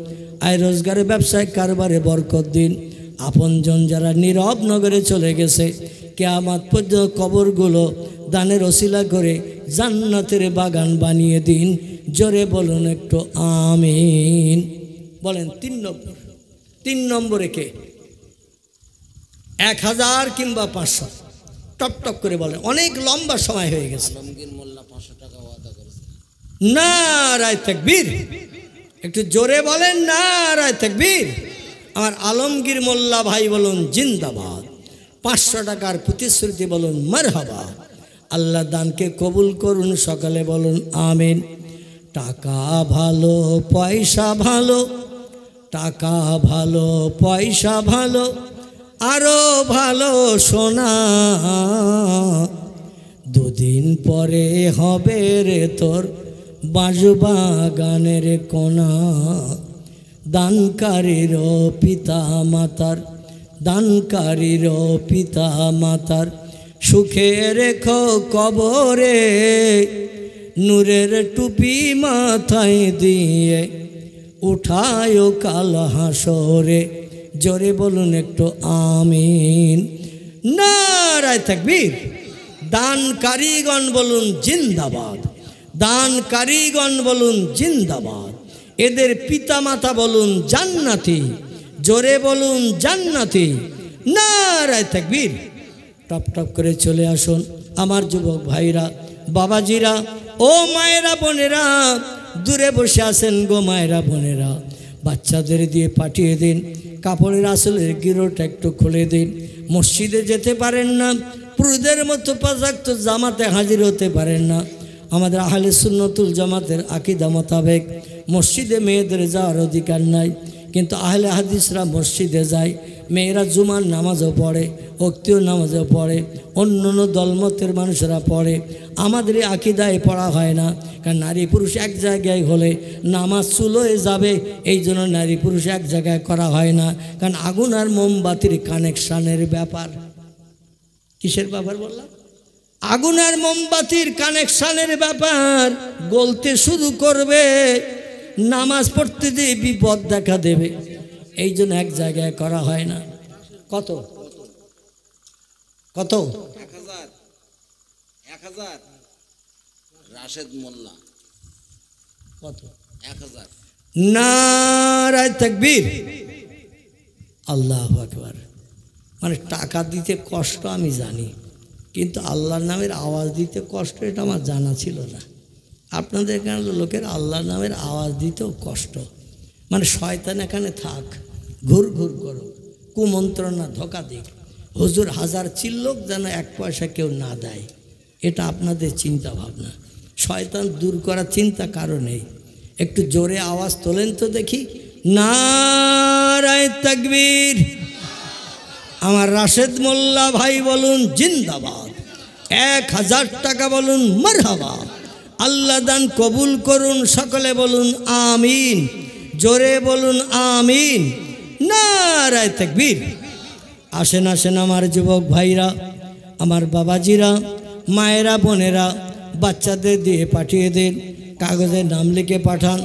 আয় রোজগারে ব্যবসায় কারবারে বরকত দিন। আপনজন যারা নীরব নগরে চলে গেছে, কিয়ামত পর্যন্ত কবরগুলো দানের ওসিলা করে জান্নাতের বাগান বানিয়ে দিন। জোরে বলুন একটু আমিন। বলেন 3 নম্বর। 3 নম্বরে কে? 1000 কিংবা 500? টপ টপ করে বলেন, অনেক লম্বা সময় হয়ে গেছে। আলমগীর মোল্লা 500 টাকা ওয়াদা করেছে। নারায়ে তাকবীর। একটু জোরে বলেন নারায়ে তাকবীর। আমার আলমগীর মোল্লা ভাই বলুন জিন্দাবাদ। 500 টাকার প্রতিশ্রুতি বলুন মারহাবা। আল্লাহ দানকে কবুল করুন, সকালে বলুন আমিন। টাকা ভালো পয়সা ভালো, টাকা ভালো পয়সা ভালো, আরো ভালো সোনা, দুদিন পরে হবে রে তোর বাঁশবাগানের কোনা। দানকারীর পিতা মাতার, দানকারীর পিতা মাতার সুখে রেখো কবরে, নূরের টুপি মাথায় দিয়ে উঠায়ো কাল হাসরে। জোরে বলুন একটু আমিন। নারায়ে তাকবীর। দানকারীগণ বলুন জিন্দাবাদ। দানকারীগণ বলুন জিন্দাবাদ। এদের পিতামাতা বলুন জান্নাতি। জোরে বলুন জান্নাতি। নারায়ে তাকবীর। টপ টপ করে চলে আসুন আমার যুবক ভাইরা, বাবাজিরা, ও মায়েরা বোনেরা, দূরে বসে আছেন গো মায়েরা বোনেরা, বাচ্চাদের দিয়ে পাঠিয়ে দিন, কাপড়ের আসলের গিরোটা একটু খুলে দিন। মসজিদে যেতে পারেন না, পুরুষদের মতো 5 ওয়াক্ত জামাতে হাজির হতে পারেন না, আমাদের আহলে সুন্নতুল জামাতের আকীদা মোতাবেক মসজিদে মেয়েদের যাওয়ার অধিকার নাই, কিন্তু আহলে হাদিসরা মসজিদে যায়। মেয়েরা জুমার নামাজও পড়ে, অক্তীয় নামাজও পড়ে, অন্য অন্য দলমতের মানুষেরা পড়ে। আমাদের এই আকিদায় পড়া হয় না, কারণ নারী পুরুষ এক জায়গায় হলে নামাজ চুল হয়ে যাবে, এই জন্য নারী পুরুষ এক জায়গায় করা হয় না। কারণ আগুন আর মোমবাতির কানেকশানের ব্যাপার। কিসের ব্যাপার বললাম? আগুন আর মোমবাতির কানেকশানের ব্যাপার। গলতে শুরু করবে, নামাজ পড়তে দিয়ে বিপদ দেখা দেবে, এই জন্য এক জায়গায় করা হয় না। কত কত? 1000 রাশেদ মোল্লা কত? 1000। নারায়ে তাকবীর, আল্লাহু আকবার। মানে টাকা দিতে কষ্ট আমি জানি, কিন্তু আল্লাহর নামের আওয়াজ দিতে কষ্ট এটা আমার জানা ছিল না। আপনাদের এখানে লোকের আল্লাহর নামের আওয়াজ দিতেও কষ্ট। মানে শয়তান এখানে থাক, ঘুর ঘুর করো, কুমন্ত্রণা ধোকা দিক, হুজুর হাজার চিল্লোক যেন এক পয়সা কেউ না দেয়, এটা আপনাদের চিন্তা ভাবনা। শয়তান দূর করার চিন্তা কারো নেই। একটু জোরে আওয়াজ তোলেন তো দেখি, নারায়ে তাকবীর। আমার রাশেদ মোল্লা ভাই বলুন জিন্দাবাদ। 1000 টাকা বলুন মারহাবা। আল্লাহ দান কবুল করুন, সকলে বলুন আমিন, জোরে বলুন আমিন, নারায়ে তাকবীর। আসেন আসেন আমার যুবক ভাইরা, আমার বাবাজিরা, মায়েরা, বোনেরা, বাচ্চাদের দিয়ে পাঠিয়ে দেন, কাগজে নাম লিখে পাঠান।